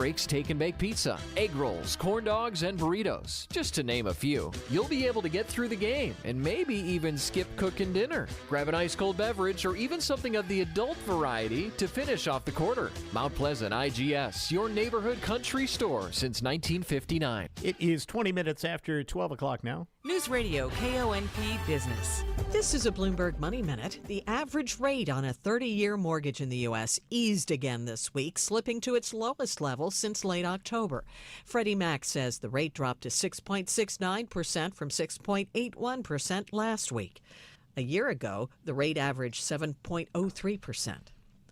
Breaks Take and Bake Pizza, egg rolls, corn dogs, and burritos, just to name a few. You'll be able to get through the game and maybe even skip cooking dinner. Grab an ice cold beverage or even something of the adult variety to finish off the quarter. Mount Pleasant IGS, your neighborhood country store since 1959. It is 20 minutes after 12 o'clock now. Newsradio KONP Business. This is a Bloomberg Money Minute. The average rate on a 30-year mortgage in the U.S. eased again this week, slipping to its lowest level since late October. Freddie Mac says the rate dropped to 6.69% from 6.81% last week. A year ago, the rate averaged 7.03%.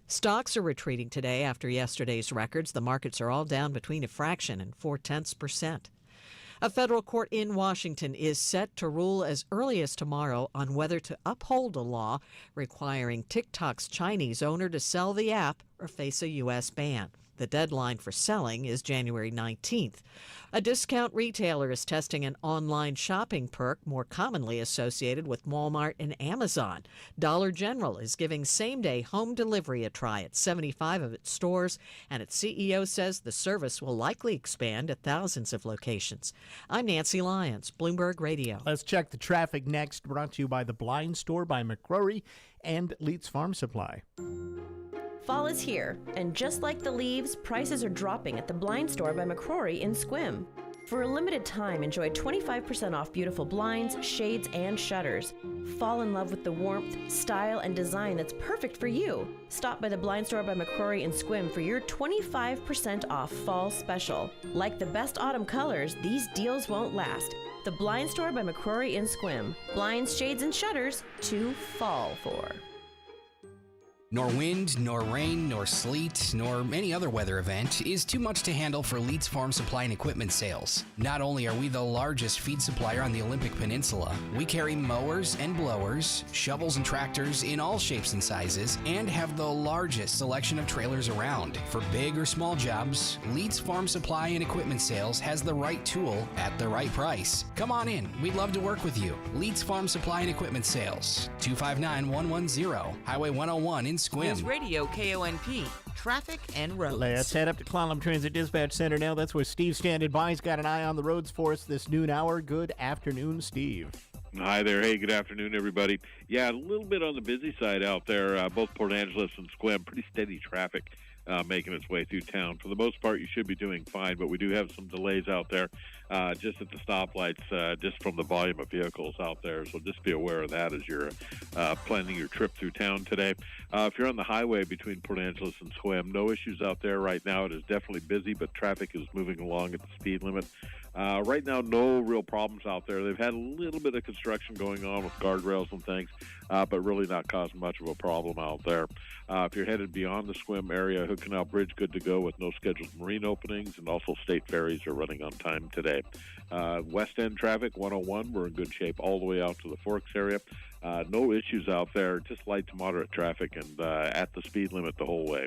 Stocks are retreating today after yesterday's records. The markets are all down between a fraction and 0.4%. A federal court in Washington is set to rule as early as tomorrow on whether to uphold a law requiring TikTok's Chinese owner to sell the app or face a U.S. ban. The deadline for selling is January 19th. A discount retailer is testing an online shopping perk more commonly associated with Walmart and Amazon. Dollar General is giving same-day home delivery a try at 75 of its stores, and its CEO says the service will likely expand at thousands of locations. I'm Nancy Lyons, Bloomberg Radio. Let's check the traffic next, brought to you by the Blind Store by McCrory and Leeds Farm Supply. Fall is here, and just like the leaves, prices are dropping at the Blind Store by McCrory in Sequim. For a limited time, enjoy 25% off beautiful blinds, shades, and shutters. Fall in love with the warmth, style, and design that's perfect for you. Stop by the Blind Store by McCrory in Sequim for your 25% off fall special. Like the best autumn colors, these deals won't last. The Blind Store by McCrory in Sequim. Blinds, shades, and shutters to fall for. Nor wind, nor rain, nor sleet, nor any other weather event is too much to handle for Leeds Farm Supply and Equipment sales. Not only are we the largest feed supplier on the Olympic Peninsula, we carry mowers and blowers, shovels and tractors in all shapes and sizes, and have the largest selection of trailers around. For big or small jobs, Leeds Farm Supply and Equipment sales has the right tool at the right price. Come on in. We'd love to work with you. Leeds Farm Supply and Equipment sales, 259-110, Highway 101 in Sequim. Newsradio KONP, traffic and roads. Let's head up to Clallam Transit Dispatch Center now. That's where Steve's standing by. He's got an eye on the roads for us this noon hour. Good afternoon, Steve. Hi there. Hey, good afternoon, everybody. Yeah, a little bit on the busy side out there. Both Port Angeles and Sequim, pretty steady traffic making its way through town. For the most part, you should be doing fine, but we do have some delays out there just at the stoplights, just from the volume of vehicles out there. So just be aware of that as you're planning your trip through town today. If you're on the highway between Port Angeles and Sequim, no issues out there right now. It is definitely busy, but traffic is moving along at the speed limit. Right now, no real problems out there. They've had a little bit of construction going on with guardrails and things, but really not causing much of a problem out there. If you're headed beyond the Sequim area, Hood Canal Bridge good to go with no scheduled marine openings, and also state ferries are running on time today. West End traffic, 101, we're in good shape all the way out to the Forks area. No issues out there, just light to moderate traffic and at the speed limit the whole way.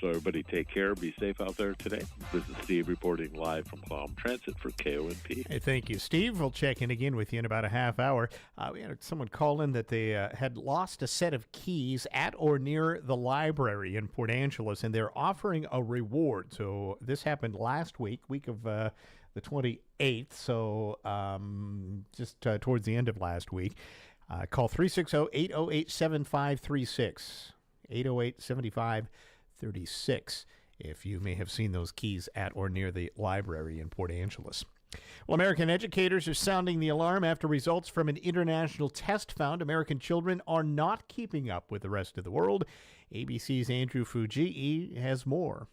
So everybody take care, be safe out there today. This is Steve reporting live from Clallam Transit for KONP. Hey, thank you, Steve. We'll check in again with you in about a half hour. We had someone call in that they had lost a set of keys at or near the library in Port Angeles, and they're offering a reward. So this happened last week of the 28th, so just towards the end of last week. Call 360-808-7536, 808-7536, if you may have seen those keys at or near the library in Port Angeles. Well, American educators are sounding the alarm after results from an international test found American children are not keeping up with the rest of the world. ABC's Andrew Fujii has more.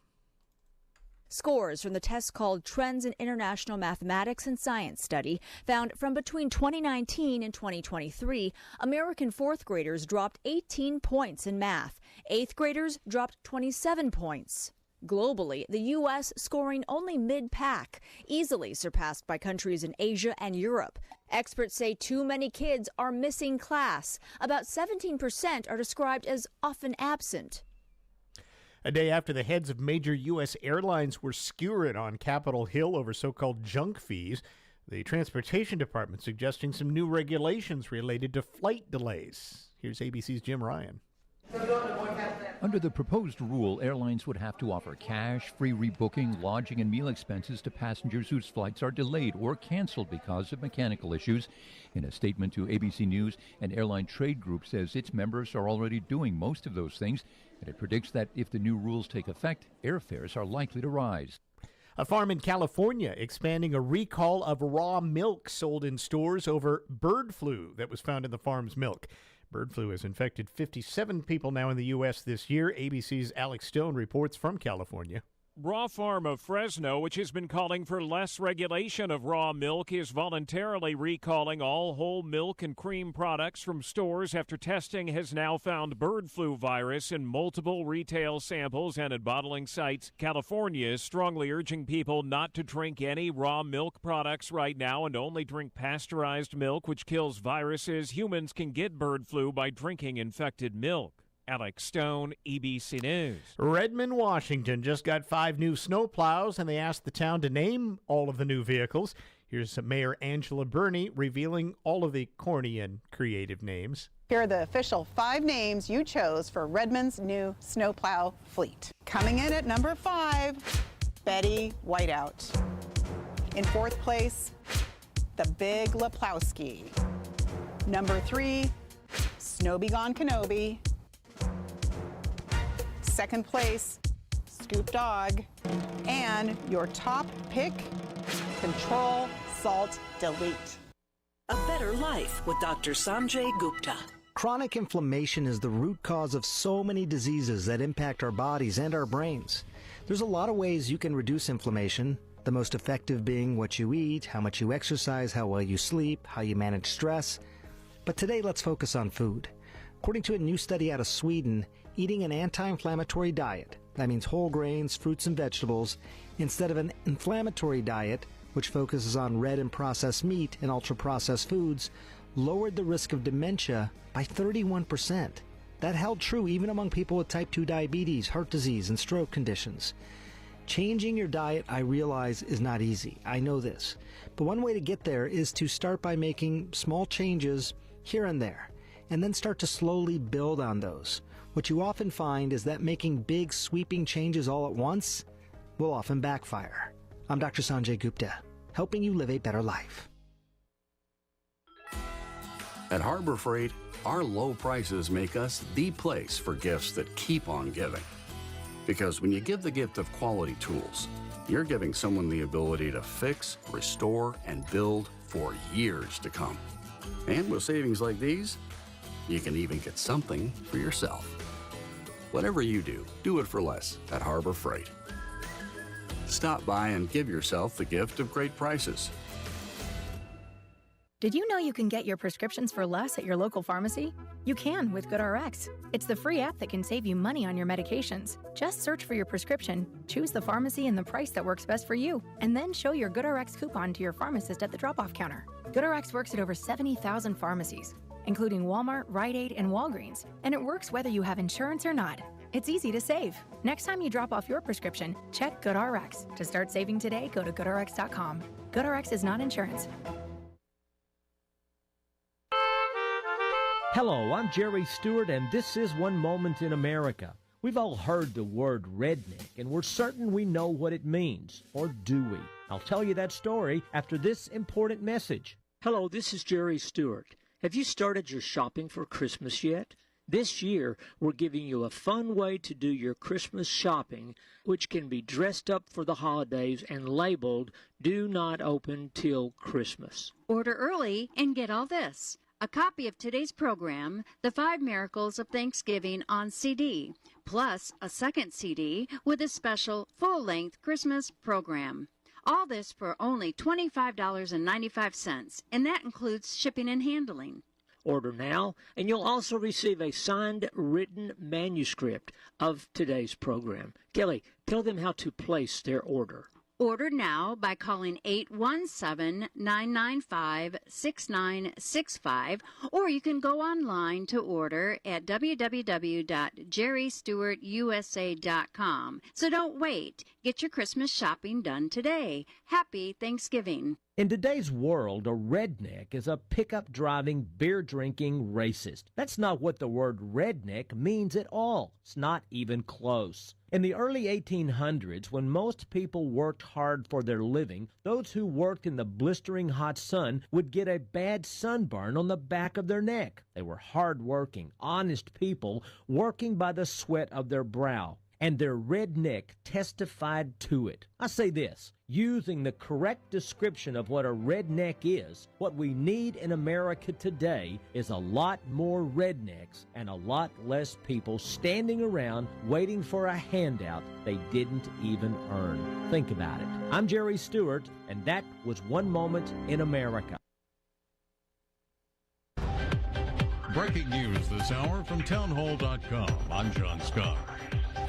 Scores from the test called Trends in International Mathematics and Science study found from between 2019 and 2023, American fourth graders dropped 18 points in math. Eighth graders dropped 27 points. Globally, the U.S. scoring only mid-pack, easily surpassed by countries in Asia and Europe. Experts say too many kids are missing class. About 17% are described as often absent. A day after the heads of major U.S. airlines were skewered on Capitol Hill over so-called junk fees, the Transportation Department suggesting some new regulations related to flight delays. Here's ABC's Jim Ryan. Under the proposed rule, airlines would have to offer cash, free rebooking, lodging, and meal expenses to passengers whose flights are delayed or canceled because of mechanical issues. In a statement to ABC News, an airline trade group says its members are already doing most of those things, and it predicts that if the new rules take effect, airfares are likely to rise. A farm in California expanding a recall of raw milk sold in stores over bird flu that was found in the farm's milk. Bird flu has infected 57 people now in the U.S. this year. ABC's Alex Stone reports from California. Raw Farm of Fresno, which has been calling for less regulation of raw milk, is voluntarily recalling all whole milk and cream products from stores after testing has now found bird flu virus in multiple retail samples and at bottling sites. California is strongly urging people not to drink any raw milk products right now and only drink pasteurized milk, which kills viruses. Humans can get bird flu by drinking infected milk. Alex Stone, ABC News. Redmond, Washington just got 5 new snowplows, and they asked the town to name all of the new vehicles. Here's Mayor Angela Burney revealing all of the corny and creative names. Here are the official 5 names you chose for Redmond's new snowplow fleet. Coming in at number 5, Betty Whiteout. In 4th place, the Big Leplowski. Number 3, Snow Be Gone Kenobi. 2nd place, Scoop Dog. And your top pick, Control Salt Delete. A better life with Dr. Sanjay Gupta. Chronic inflammation is the root cause of so many diseases that impact our bodies and our brains. There's a lot of ways you can reduce inflammation, the most effective being what you eat, how much you exercise, how well you sleep, how you manage stress. But today, let's focus on food. According to a new study out of Sweden, eating an anti-inflammatory diet, that means whole grains, fruits, and vegetables, instead of an inflammatory diet, which focuses on red and processed meat and ultra-processed foods, lowered the risk of dementia by 31%. That held true even among people with type 2 diabetes, heart disease, and stroke conditions. Changing your diet, I realize, is not easy. I know this. But one way to get there is to start by making small changes here and there, and then start to slowly build on those. What you often find is that making big, sweeping changes all at once will often backfire. I'm Dr. Sanjay Gupta, helping you live a better life. At Harbor Freight, our low prices make us the place for gifts that keep on giving. Because when you give the gift of quality tools, you're giving someone the ability to fix, restore, and build for years to come. And with savings like these, you can even get something for yourself. Whatever you do, do it for less at Harbor Freight. Stop by and give yourself the gift of great prices. Did you know you can get your prescriptions for less at your local pharmacy? You can with GoodRx. It's the free app that can save you money on your medications. Just search for your prescription, choose the pharmacy and the price that works best for you, and then show your GoodRx coupon to your pharmacist at the drop-off counter. GoodRx works at over 70,000 pharmacies, including Walmart, Rite Aid, and Walgreens, and it works whether you have insurance or not. It's easy to save. Next time you drop off your prescription, check GoodRx. To start saving today, go to GoodRx.com. GoodRx is not insurance. Hello, I'm Jerry Stewart, and this is One Moment in America. We've all heard the word redneck, and we're certain we know what it means. Or do we? I'll tell you that story after this important message. Hello, this is Jerry Stewart. Have you started your shopping for Christmas yet? This year, we're giving you a fun way to do your Christmas shopping, which can be dressed up for the holidays and labeled, "Do not open till Christmas." Order early and get all this. A copy of today's program, The 5 Miracles of Thanksgiving on CD, plus a second CD with a special full-length Christmas program. All this for only $25.95, and that includes shipping and handling. Order now, and you'll also receive a signed written manuscript of today's program. Kelly, tell them how to place their order. Order now by calling 817-995-6965, or you can go online to order at www.jerrystewartusa.com. So don't wait. Get your Christmas shopping done today. Happy Thanksgiving. In today's world, a redneck is a pickup driving, beer drinking racist. That's not what the word redneck means at all. It's not even close. In the early 1800s, when most people worked hard for their living, those who worked in the blistering hot sun would get a bad sunburn on the back of their neck. They were hard-working, honest people working by the sweat of their brow. And their redneck testified to it. I say this, using the correct description of what a redneck is, what we need in America today is a lot more rednecks and a lot less people standing around waiting for a handout they didn't even earn. Think about it. I'm Jerry Stewart, and that was One Moment in America. Breaking news this hour from townhall.com. I'm John Scott.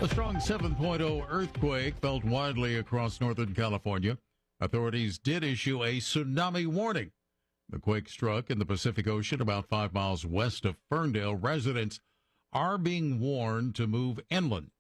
A strong 7.0 earthquake felt widely across Northern California. Authorities did issue a tsunami warning. The quake struck in the Pacific Ocean about 5 miles west of Ferndale. Residents are being warned to move inland.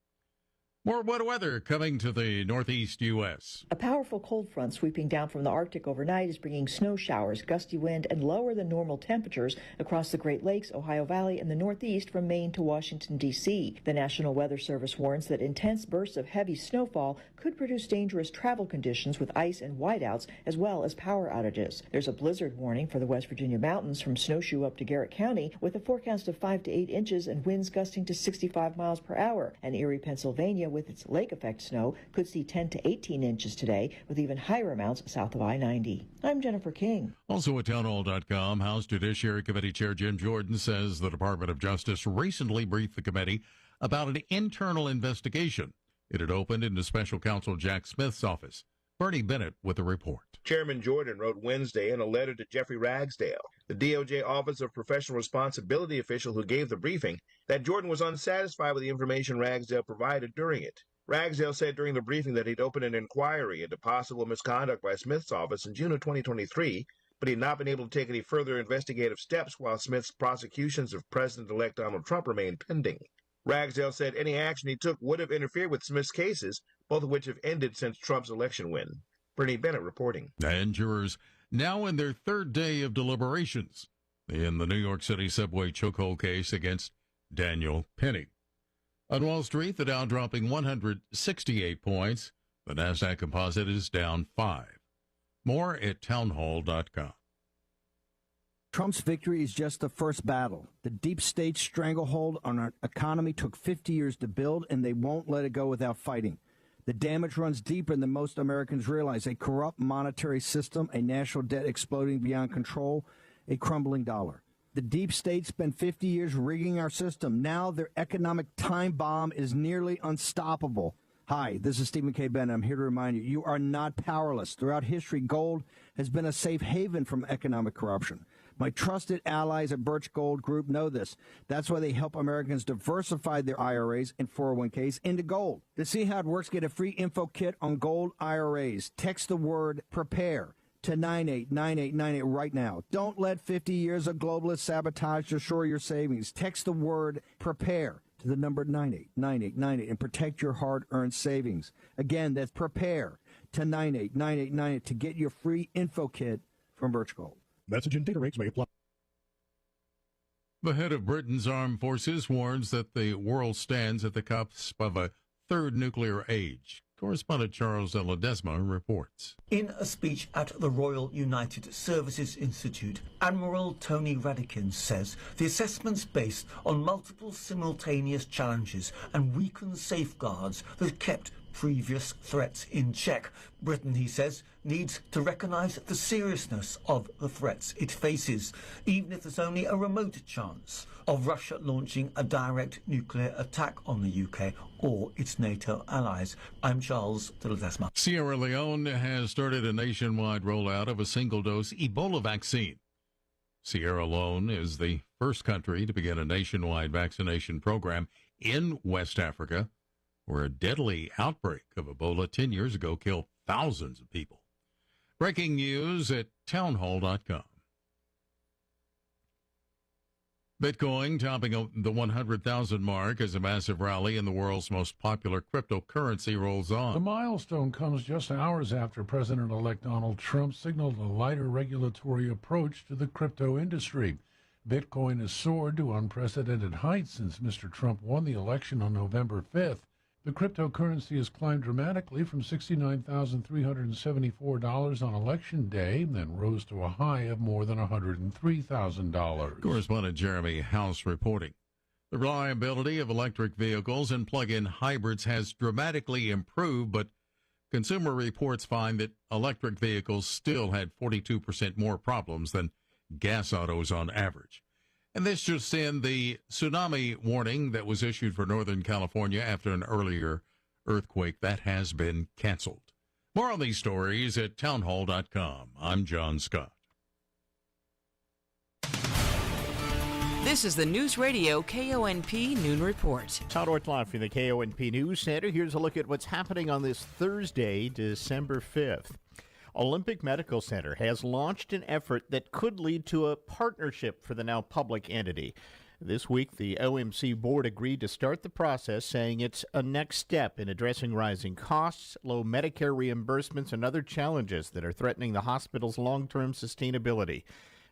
More wet weather coming to the northeast U.S. A powerful cold front sweeping down from the Arctic overnight is bringing snow showers, gusty wind, and lower than normal temperatures across the Great Lakes, Ohio Valley, and the Northeast from Maine to Washington, D.C. The National Weather Service warns that intense bursts of heavy snowfall could produce dangerous travel conditions with ice and whiteouts, as well as power outages. There's a blizzard warning for the West Virginia mountains from Snowshoe up to Garrett County, with a forecast of 5 to 8 inches and winds gusting to 65 miles per hour. And Erie, Pennsylvania, with its lake effect snow, could see 10 to 18 inches today, with even higher amounts south of I-90. I'm Jennifer King. Also at townhall.com, House Judiciary Committee Chair Jim Jordan says the Department of Justice recently briefed the committee about an internal investigation. It had opened into Special Counsel Jack Smith's office. Bernie Bennett with a report. Chairman Jordan wrote Wednesday in a letter to Jeffrey Ragsdale, the DOJ Office of Professional Responsibility official who gave the briefing, that Jordan was unsatisfied with the information Ragsdale provided during it. Ragsdale said during the briefing that he'd opened an inquiry into possible misconduct by Smith's office in June of 2023, but he'd not been able to take any further investigative steps while Smith's prosecutions of President-elect Donald Trump remained pending. Ragsdale said any action he took would have interfered with Smith's cases, both of which have ended since Trump's election win. Bernie Bennett reporting. And jurors now in their third day of deliberations in the New York City subway chokehold case against Daniel Penny. On Wall Street, the Dow dropping 168 points. The NASDAQ composite is down 5. More at townhall.com. Trump's victory is just the first battle. The deep state stranglehold on our economy took 50 years to build, and they won't let it go without fighting. The damage runs deeper than most Americans realize. A corrupt monetary system, a national debt exploding beyond control, a crumbling dollar. The deep state spent 50 years rigging our system. Now their economic time bomb is nearly unstoppable. Hi, this is Stephen K. Bennett. I'm here to remind you, you are not powerless. Throughout history, gold has been a safe haven from economic corruption. My trusted allies at Birch Gold Group know this. That's why they help Americans diversify their IRAs and 401ks into gold. To see how it works, get a free info kit on gold IRAs. Text the word PREPARE to 989898 right now. Don't let 50 years of globalists sabotage destroy your savings. Text the word PREPARE to the number 989898 and protect your hard-earned savings. Again, that's PREPARE to 989898 to get your free info kit from Birch Gold. Message and data rates may apply. The head of Britain's armed forces warns that the world stands at the cusp of a third nuclear age. Correspondent Charles de Ledesma reports. In a speech at the Royal United Services Institute, Admiral Tony Radakin says the assessment's based on multiple simultaneous challenges and weakened safeguards that kept previous threats in check. Britain, he says, needs to recognise the seriousness of the threats it faces, even if there's only a remote chance of Russia launching a direct nuclear attack on the UK or its NATO allies. I'm Charles de Ledesma. Sierra Leone has started a nationwide rollout of a single-dose Ebola vaccine. Sierra Leone is the first country to begin a nationwide vaccination program in West Africa, where a deadly outbreak of Ebola 10 years ago killed thousands of people. Breaking news at townhall.com. Bitcoin topping the 100,000 mark as a massive rally in the world's most popular cryptocurrency rolls on. The milestone comes just hours after President-elect Donald Trump signaled a lighter regulatory approach to the crypto industry. Bitcoin has soared to unprecedented heights since Mr. Trump won the election on November 5th. The cryptocurrency has climbed dramatically from $69,374 on Election Day, then rose to a high of more than $103,000. Correspondent Jeremy House reporting. The reliability of electric vehicles and plug-in hybrids has dramatically improved, but Consumer Reports find that electric vehicles still had 42% more problems than gas autos on average. And this just in, the tsunami warning that was issued for Northern California after an earlier earthquake, that has been canceled. More on these stories at townhall.com. I'm John Scott. This is the Newsradio KONP Noon Report. Todd Ortloff from the KONP News Center. Here's a look at what's happening on this Thursday, December 5th. Olympic Medical Center has launched an effort that could lead to a partnership for the now public entity. This week, the OMC board agreed to start the process, saying it's a next step in addressing rising costs, low Medicare reimbursements, and other challenges that are threatening the hospital's long-term sustainability.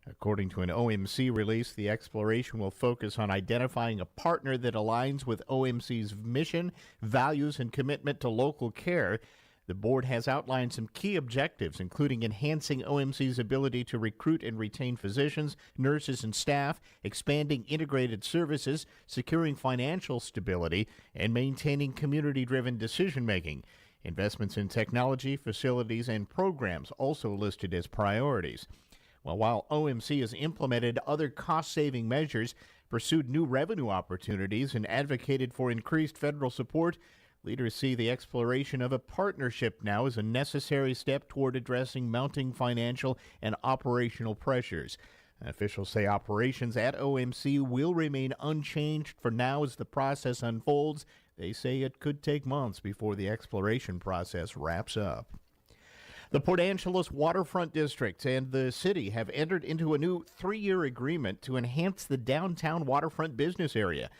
According to an OMC release, the exploration will focus on identifying a partner that aligns with OMC's mission, values, and commitment to local care. The board has outlined some key objectives, including enhancing OMC's ability to recruit and retain physicians, nurses, and staff, expanding integrated services, securing financial stability, and maintaining community-driven decision-making. Investments in technology, facilities, and programs also listed as priorities. Well, while OMC has implemented other cost-saving measures, pursued new revenue opportunities, and advocated for increased federal support, leaders see the exploration of a partnership now as a necessary step toward addressing mounting financial and operational pressures. Officials say operations at OMC will remain unchanged for now as the process unfolds. They say it could take months before the exploration process wraps up. The Port Angeles Waterfront District and the city have entered into a new 3-year agreement to enhance the downtown waterfront business area.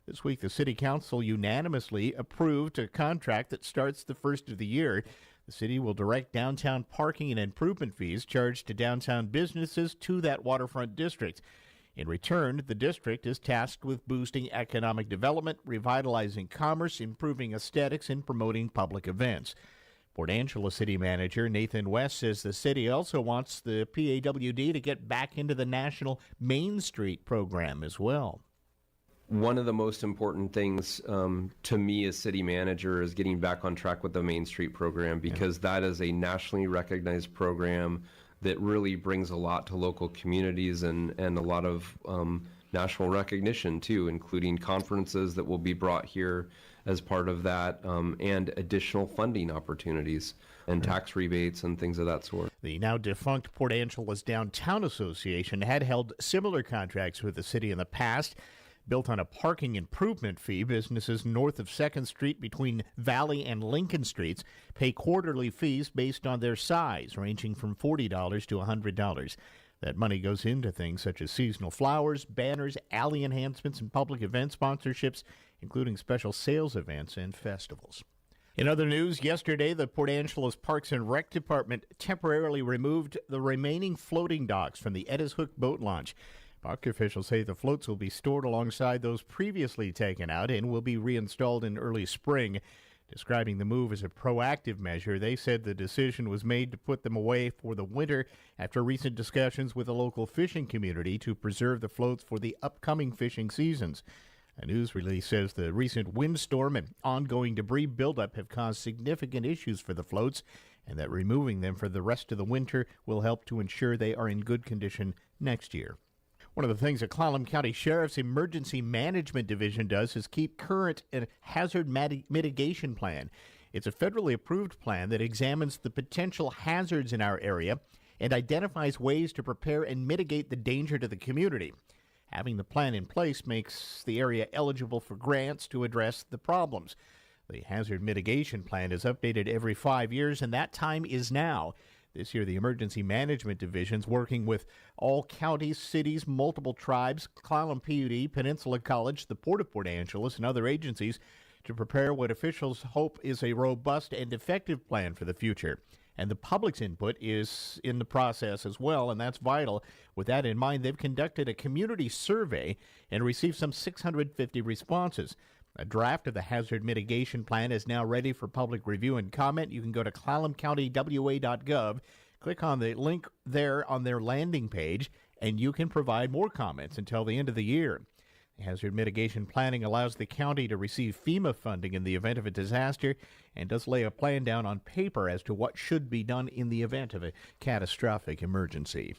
This week, the City Council unanimously approved a contract that starts the first of the year. The city will direct downtown parking and improvement fees charged to downtown businesses to that waterfront district. In return, the district is tasked with boosting economic development, revitalizing commerce, improving aesthetics, and promoting public events. Port Angeles City Manager Nathan West says the city also wants the PAWD to get back into the National Main Street program as well. One of the most important things to me as city manager is getting back on track with the Main Street program, because that is a nationally recognized program that really brings a lot to local communities and a lot of national recognition too, including conferences that will be brought here as part of that, and additional funding opportunities and tax rebates and things of that sort. The now defunct Port Angeles Downtown Association had held similar contracts with the city in the past. Built on a parking improvement fee, businesses north of 2nd Street between Valley and Lincoln Streets pay quarterly fees based on their size, ranging from $40 to $100. That money goes into things such as seasonal flowers, banners, alley enhancements, and public event sponsorships, including special sales events and festivals. In other news, yesterday, the Port Angeles Parks and Rec Department temporarily removed the remaining floating docks from the Edda's Hook boat launch. Park officials say the floats will be stored alongside those previously taken out and will be reinstalled in early spring. Describing the move as a proactive measure, they said the decision was made to put them away for the winter after recent discussions with the local fishing community to preserve the floats for the upcoming fishing seasons. A news release says the recent windstorm and ongoing debris buildup have caused significant issues for the floats, and that removing them for the rest of the winter will help to ensure they are in good condition next year. One of the things the Clallam County Sheriff's Emergency Management Division does is keep current a hazard mitigation plan. It's a federally approved plan that examines the potential hazards in our area and identifies ways to prepare and mitigate the danger to the community. Having the plan in place makes the area eligible for grants to address the problems. The hazard mitigation plan is updated every 5 years, and that time is now. This year, the Emergency Management Division's working with all counties, cities, multiple tribes, Clallam PUD, Peninsula College, the Port of Port Angeles, and other agencies to prepare what officials hope is a robust and effective plan for the future. And the public's input is in the process as well, and that's vital. With that in mind, they've conducted a community survey and received some 650 responses. A draft of the hazard mitigation plan is now ready for public review and comment. You can go to ClallamCountyWA.gov, click on the link there on their landing page, and you can provide more comments until the end of the year. Hazard mitigation planning allows the county to receive FEMA funding in the event of a disaster and does lay a plan down on paper as to what should be done in the event of a catastrophic emergency.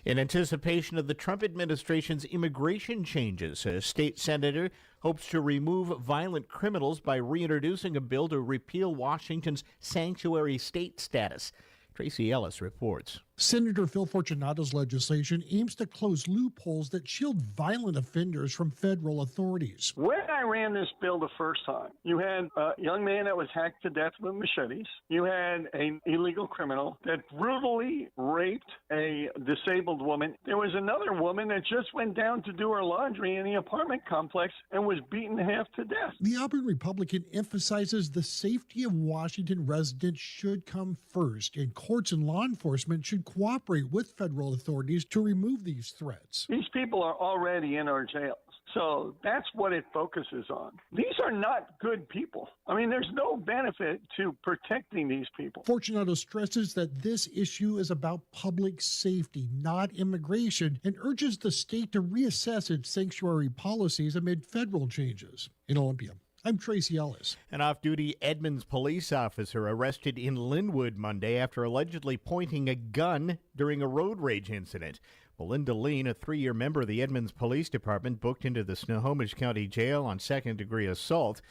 In anticipation of the Trump administration's immigration changes, a state senator hopes to remove violent criminals by reintroducing a bill to repeal Washington's sanctuary state status. Tracy Ellis reports. Senator Phil Fortunato's legislation aims to close loopholes that shield violent offenders from federal authorities. When I ran this bill the first time, you had a young man that was hacked to death with machetes. You had an illegal criminal that brutally raped a disabled woman. There was another woman that just went down to do her laundry in the apartment complex and was beaten half to death. The Auburn Republican emphasizes the safety of Washington residents should come first, and courts and law enforcement should cooperate with federal authorities to remove these threats. These people are already in our jails, so that's what it focuses on. These are not good people. I mean, there's no benefit to protecting these people. Fortunato stresses that this issue is about public safety, not immigration, and urges the state to reassess its sanctuary policies amid federal changes. In Olympia, I'm Tracy Ellis. An off-duty Edmonds police officer arrested in Linwood Monday after allegedly pointing a gun during a road rage incident. Melinda Lean, a 3-year member of the Edmonds Police Department, booked into the Snohomish County Jail on second-degree assault.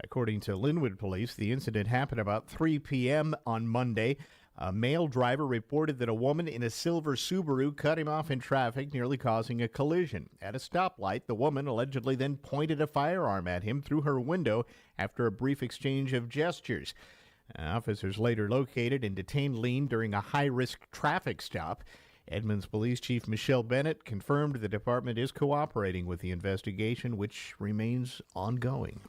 According to Linwood Police, the incident happened about 3 p.m. on Monday. A male driver reported that a woman in a silver Subaru cut him off in traffic, nearly causing a collision. At a stoplight, the woman allegedly then pointed a firearm at him through her window after a brief exchange of gestures. Officers later located and detained Lean during a high-risk traffic stop. Edmonds Police Chief Michelle Bennett confirmed the department is cooperating with the investigation, which remains ongoing.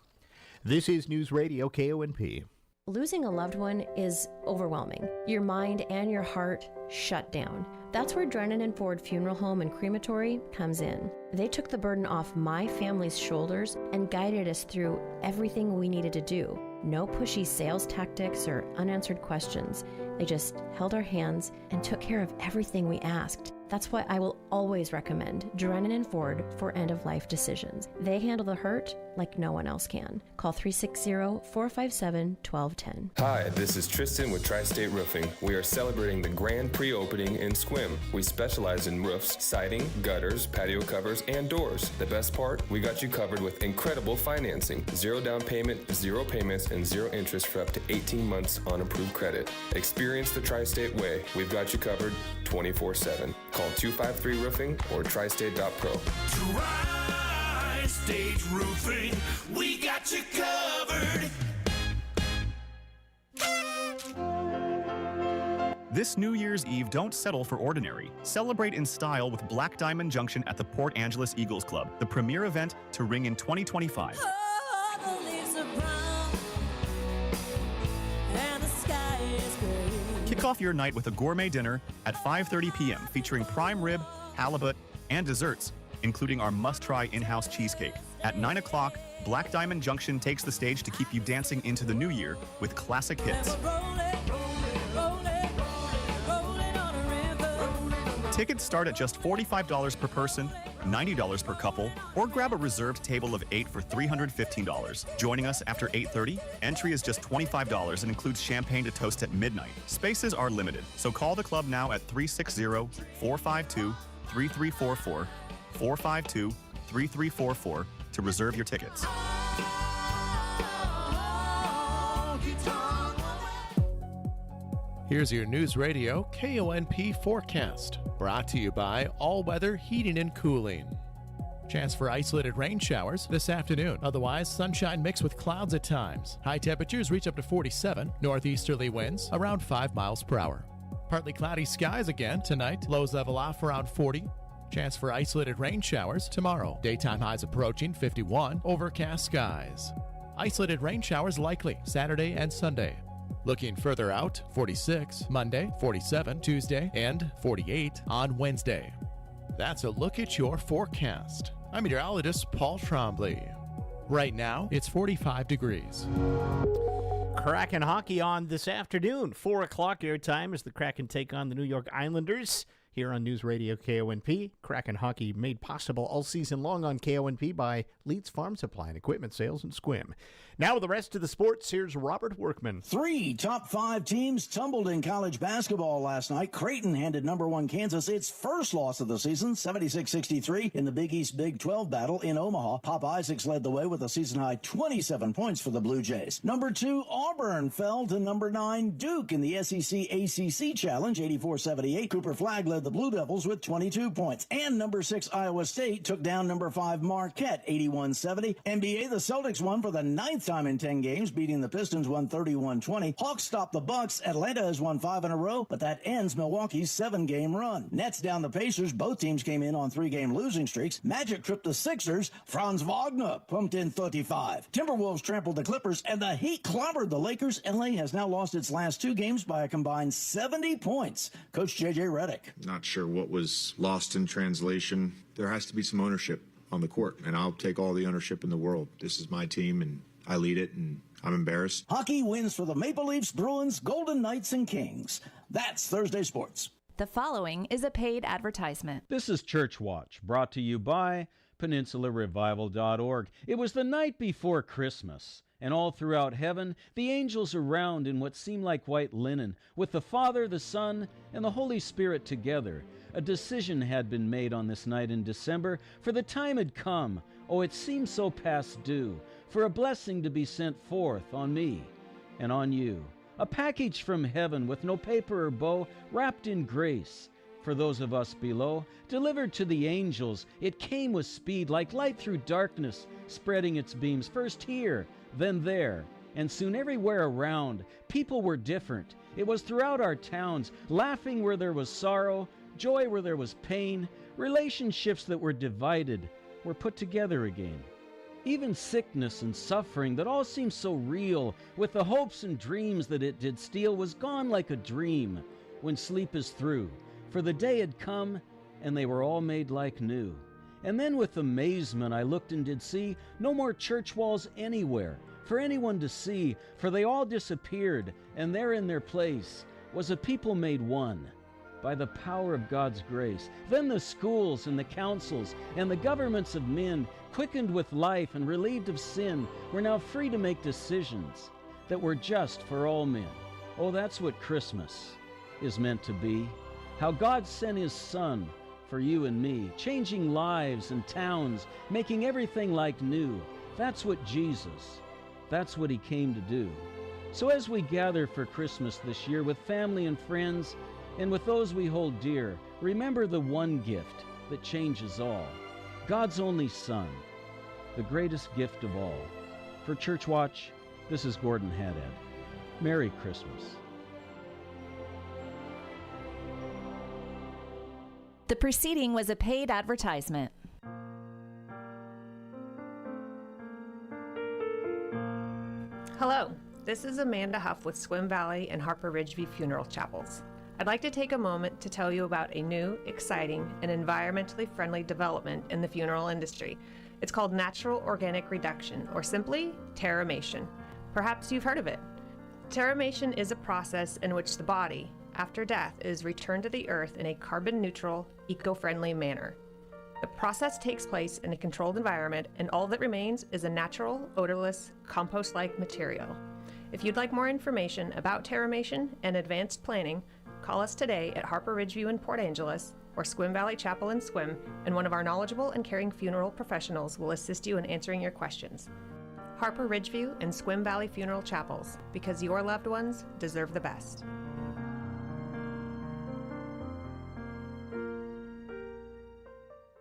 This is News Radio KONP. Losing a loved one is overwhelming. Your mind and your heart shut down. That's where Drennan & Ford Funeral Home and Crematory comes in. They took the burden off my family's shoulders and guided us through everything we needed to do. No pushy sales tactics or unanswered questions. They just held our hands and took care of everything we asked. That's why I will always recommend Drennan & Ford for end-of-life decisions. They handle the hurt like no one else can. Call 360-457-1210. Hi, this is Tristan with Tri-State Roofing. We are celebrating the grand pre-opening in Sequim. We specialize in roofs, siding, gutters, patio covers, and doors. The best part? We got you covered with incredible financing. 0 down payment, 0 payments, and 0 interest for up to 18 months on approved credit. Experience the Tri-State way. We've got you covered 24/7. Call 253-ROOFING or tristate.pro. Tri-State Roofing, we got you covered. This New Year's Eve, don't settle for ordinary. Celebrate in style with Black Diamond Junction at the Port Angeles Eagles Club, the premier event to ring in 2025. Kick off your night with a gourmet dinner at 5:30 p.m. featuring prime rib, halibut, and desserts, including our must-try in-house cheesecake. At 9 o'clock, Black Diamond Junction takes the stage to keep you dancing into the new year with classic hits. Tickets start at just $45 per person, $90 per couple, or grab a reserved table of 8 for $315. Joining us after 8:30, entry is just $25 and includes champagne to toast at midnight. Spaces are limited, so call the club now at 360-452-3344, 452-3344 to reserve your tickets. Here's your News Radio KONP forecast, brought to you by All Weather Heating and Cooling. Chance for isolated rain showers this afternoon. Otherwise, sunshine mixed with clouds at times. High temperatures reach up to 47. Northeasterly winds around 5 miles per hour. Partly cloudy skies again tonight. Lows level off around 40. Chance for isolated rain showers tomorrow. Daytime highs approaching 51. Overcast skies. Isolated rain showers likely Saturday and Sunday. Looking further out, 46 Monday, 47 Tuesday, and 48 on Wednesday. That's a look at your forecast. I'm meteorologist Paul Trombley. Right now, it's 45 degrees. Kraken hockey on this afternoon. 4 o'clock airtime as the Kraken take on the New York Islanders here on Newsradio KONP. Kraken hockey made possible all season long on KONP by Leeds Farm Supply and Equipment Sales in Sequim. Now with the rest of the sports, here's Robert Workman. 3 top 5 teams tumbled in college basketball last night. Creighton handed number 1 Kansas its first loss of the season, 76-63 in the Big East Big 12 battle in Omaha. Pop Isaacs led the way with a season-high 27 points for the Blue Jays. Number 2 Auburn fell to number 9 Duke in the SEC ACC Challenge, 84-78. Cooper Flagg led the Blue Devils with 22 points. And number 6 Iowa State took down number 5 Marquette, 81-70. NBA, the Celtics won for the 9th time in 10 games, beating the Pistons 131-20. Hawks stopped the Bucks. Atlanta has won 5 in a row, but that ends Milwaukee's 7-game run. Nets down the Pacers. Both teams came in on 3-game losing streaks. Magic tripped the Sixers. Franz Wagner pumped in 35. Timberwolves trampled the Clippers, and the Heat clobbered the Lakers. LA has now lost its last 2 games by a combined 70 points. Coach J.J. Redick. Not sure what was lost in translation. There has to be some ownership on the court, and I'll take all the ownership in the world. This is my team, and I lead it, and I'm embarrassed. Hockey wins for the Maple Leafs, Bruins, Golden Knights, and Kings. That's Thursday Sports. The following is a paid advertisement. This is Church Watch, brought to you by PeninsulaRevival.org. It was the night before Christmas, and all throughout heaven, the angels around in what seemed like white linen, with the Father, the Son, and the Holy Spirit together. A decision had been made on this night in December, for the time had come, oh, it seemed so past due, for a blessing to be sent forth on me and on you. A package from heaven with no paper or bow, wrapped in grace. For those of us below, delivered to the angels, it came with speed like light through darkness, spreading its beams first here, then there, and soon everywhere around. People were different. It was throughout our towns, laughing where there was sorrow, joy where there was pain. Relationships that were divided were put together again. Even sickness and suffering that all seemed so real, with the hopes and dreams that it did steal, was gone like a dream when sleep is through. For the day had come, and they were all made like new. And then with amazement I looked and did see no more church walls anywhere for anyone to see, for they all disappeared, and there in their place was a people made one by the power of God's grace. Then the schools and the councils and the governments of men, quickened with life and relieved of sin, were now free to make decisions that were just for all men. Oh, that's what Christmas is meant to be. How God sent His Son for you and me, changing lives and towns, making everything like new. That's what Jesus, that's what He came to do. So as we gather for Christmas this year with family and friends, and with those we hold dear, remember the one gift that changes all. God's only Son, the greatest gift of all. For Church Watch, this is Gordon Haddad. Merry Christmas. The preceding was a paid advertisement. Hello, this is Amanda Huff with Swim Valley and Harper Ridgeview Funeral Chapels. I'd like to take a moment to tell you about a new, exciting, and environmentally friendly development in the funeral industry. It's called Natural Organic Reduction, or simply Terramation. Perhaps you've heard of it. Terramation is a process in which the body, after death, is returned to the earth in a carbon-neutral, eco-friendly manner. The process takes place in a controlled environment, and all that remains is a natural, odorless, compost-like material. If you'd like more information about Terramation and advanced planning, call us today at Harper Ridgeview in Port Angeles or Sequim Valley Chapel in Sequim, and one of our knowledgeable and caring funeral professionals will assist you in answering your questions. Harper Ridgeview and Sequim Valley Funeral Chapels, because your loved ones deserve the best.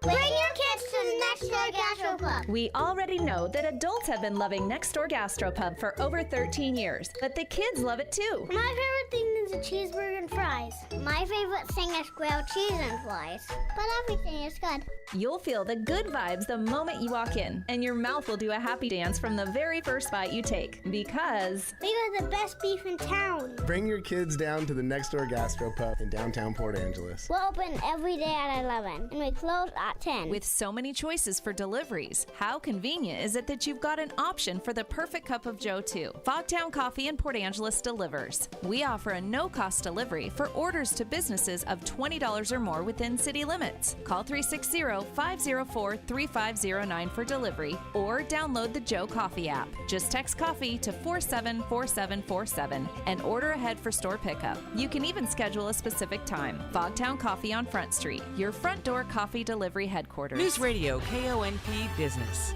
Bring your kids to the Next Door Gastropub. We already know that adults have been loving Next Door Gastropub for over 13 years, but the kids love it too. My favorite thing one's a cheeseburger and fries. My favorite thing is grilled cheese and fries. But everything is good. You'll feel the good vibes the moment you walk in, and your mouth will do a happy dance from the very first bite you take, because we got the best beef in town. Bring your kids down to the Next Door Gastropub in downtown Port Angeles. We're open every day at 11, and we close at 10. With so many choices for deliveries, how convenient is it that you've got an option for the perfect cup of Joe, too? Fogtown Coffee in Port Angeles delivers. We offer a no-cost delivery for orders to businesses of $20 or more within city limits. Call 360-504-3509 for delivery or download the Joe Coffee app. Just text coffee to 474747 and order ahead for store pickup. You can even schedule a specific time. Fogtown Coffee on Front Street, your front door coffee delivery headquarters. Newsradio KONP Business.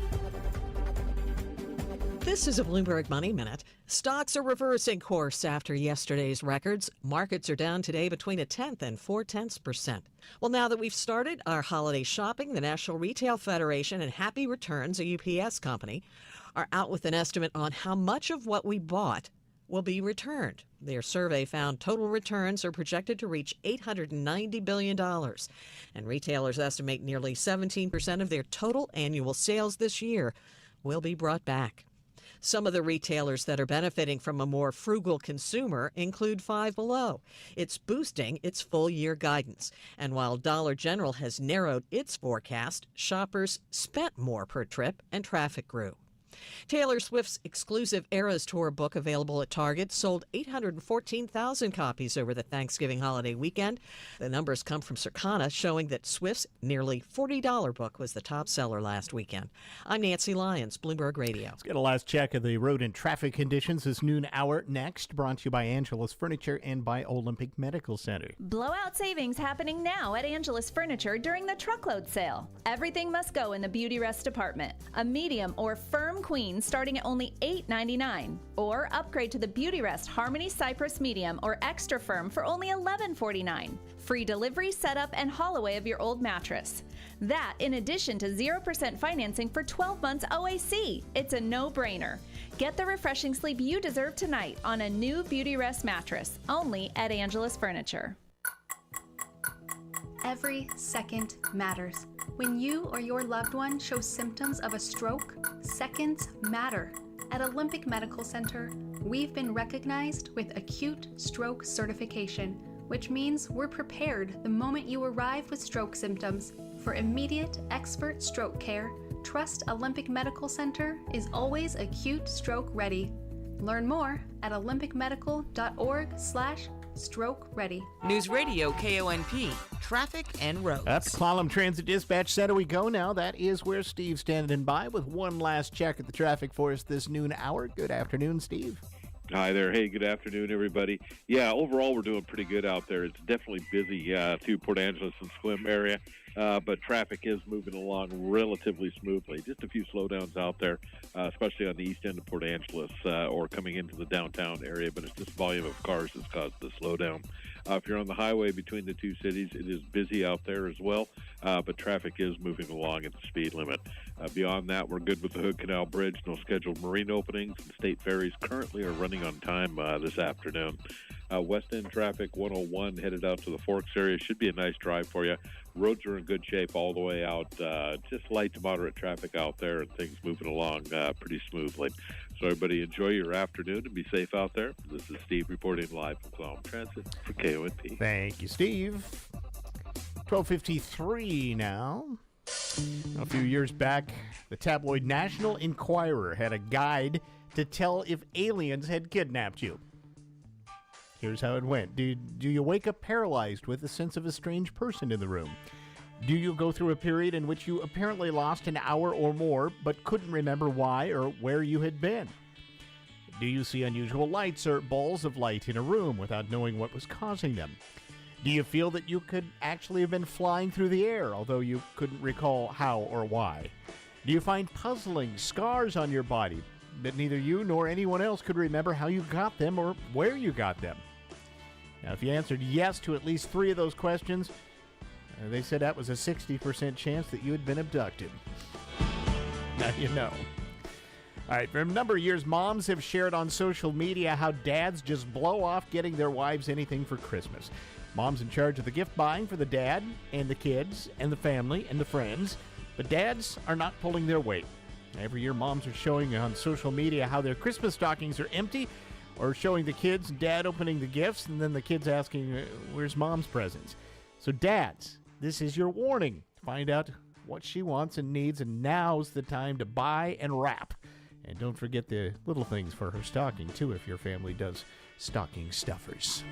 This is a Bloomberg Money Minute. Stocks are reversing course after yesterday's records. Markets are down today between 1/10 and 0.4%. Well, now that we've started our holiday shopping, the National Retail Federation and Happy Returns, a UPS company, are out with an estimate on how much of what we bought will be returned. Their survey found total returns are projected to reach $890 billion. And retailers estimate nearly 17% of their total annual sales this year will be brought back. Some of the retailers that are benefiting from a more frugal consumer include Five Below. It's boosting its full-year guidance. And while Dollar General has narrowed its forecast, shoppers spent more per trip and traffic grew. Taylor Swift's exclusive Eras Tour book, available at Target, sold 814,000 copies over the Thanksgiving holiday weekend. The numbers come from Circana, showing that Swift's nearly $40 book was the top seller last weekend. I'm Nancy Lyons, Bloomberg Radio. Let's get a last check of the road and traffic conditions this noon hour next, brought to you by Angelus Furniture and by Olympic Medical Center. Blowout savings happening now at Angelus Furniture during the truckload sale. Everything must go in the Beauty Rest department. A medium or firm queen starting at only $8.99, or upgrade to the Beauty Rest Harmony Cypress Medium or Extra Firm for only $11.49. Free delivery, setup, and haul away of your old mattress. That in addition to 0% financing for 12 months OAC. It's a no-brainer. Get the refreshing sleep you deserve tonight on a new Beauty Rest mattress, only at Angelus Furniture. Every second matters. When you or your loved one shows symptoms of a stroke, seconds matter. At Olympic Medical Center, we've been recognized with acute stroke certification, which means we're prepared the moment you arrive with stroke symptoms. For immediate expert stroke care, trust Olympic Medical Center is always acute stroke ready. Learn more at olympicmedical.org/stroke ready. Newsradio KONP, traffic and roads. Up to Clallam Transit Dispatch Center we go now. That is where Steve's standing by with one last check at the traffic for us this noon hour. Good afternoon, Steve. Hi there. Hey, good afternoon, everybody. Yeah, overall, we're doing pretty good out there. It's definitely busy through Port Angeles and Swim area, but traffic is moving along relatively smoothly. Just a few slowdowns out there, especially on the east end of Port Angeles or coming into the downtown area, but it's just volume of cars that's caused the slowdown. If you're on the highway between the two cities, it is busy out there as well, but traffic is moving along at the speed limit. Beyond that, we're good with the Hood Canal Bridge. No scheduled marine openings, and state ferries currently are running on time this afternoon. West End traffic, 101, headed out to the Forks area. Should be a nice drive for you. Roads are in good shape all the way out. Just light to moderate traffic out there, and things moving along pretty smoothly. So everybody enjoy your afternoon and be safe out there. This is Steve reporting live from Clallam Transit for KONP. Thank you, Steve. 12:53 now. A few years back, the tabloid National Enquirer had a guide to tell if aliens had kidnapped you. Here's how it went. Do you wake up paralyzed with a sense of a strange person in the room? Do you go through a period in which you apparently lost an hour or more but couldn't remember why or where you had been? Do you see unusual lights or balls of light in a room without knowing what was causing them? Do you feel that you could actually have been flying through the air, although you couldn't recall how or why? Do you find puzzling scars on your body that neither you nor anyone else could remember how you got them or where you got them? Now, if you answered yes to at least 3 of those questions, they said that was a 60% chance that you had been abducted. Now you know. All right, for a number of years, moms have shared on social media how dads just blow off getting their wives anything for Christmas. Mom's in charge of the gift buying for the dad and the kids and the family and the friends, but dads are not pulling their weight. Every year, moms are showing on social media how their Christmas stockings are empty, or showing the kids and dad opening the gifts, and then the kids asking, where's mom's presents? So dads, this is your warning. Find out what she wants and needs, and now's the time to buy and wrap. And don't forget the little things for her stocking, too, if your family does stocking stuffers.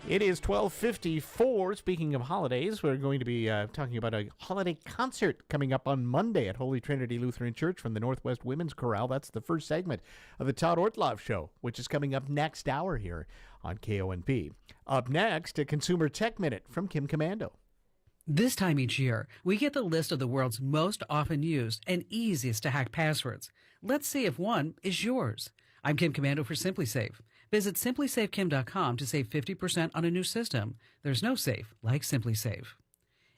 It is 12:54. Speaking of holidays, we're going to be talking about a holiday concert coming up on Monday at Holy Trinity Lutheran Church from the Northwest Women's Chorale. That's the first segment of the Todd Ortloff Show, which is coming up next hour here on KONP. Up next, a Consumer Tech Minute from Kim Commando. This time each year, we get the list of the world's most often used and easiest to hack passwords. Let's see if one is yours. I'm Kim Commando for SimpliSafe. Visit simplysafekim.com to save 50% on a new system. There's no safe like SimpliSafe.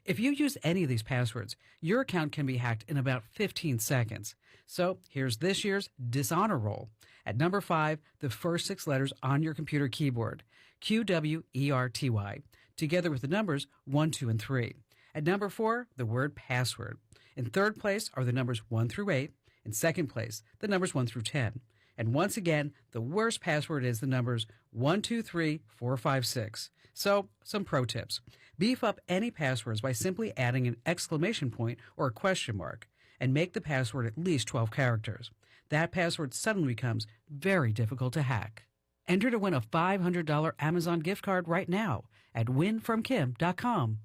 If you use any of these passwords, your account can be hacked in about 15 seconds. So here's this year's dishonor roll. At number 5, the first 6 letters on your computer keyboard, QWERTY, together with the numbers 1, 2, and 3. At number 4, the word password. In third place are the numbers 1 through 8. In second place, the numbers 1 through 10. And once again, the worst password is the numbers 1, 2, 3, 4, 5, 6. So, some pro tips. Beef up any passwords by simply adding an exclamation point or a question mark, and make the password at least 12 characters. That password suddenly becomes very difficult to hack. Enter to win a $500 Amazon gift card right now at winfromkim.com.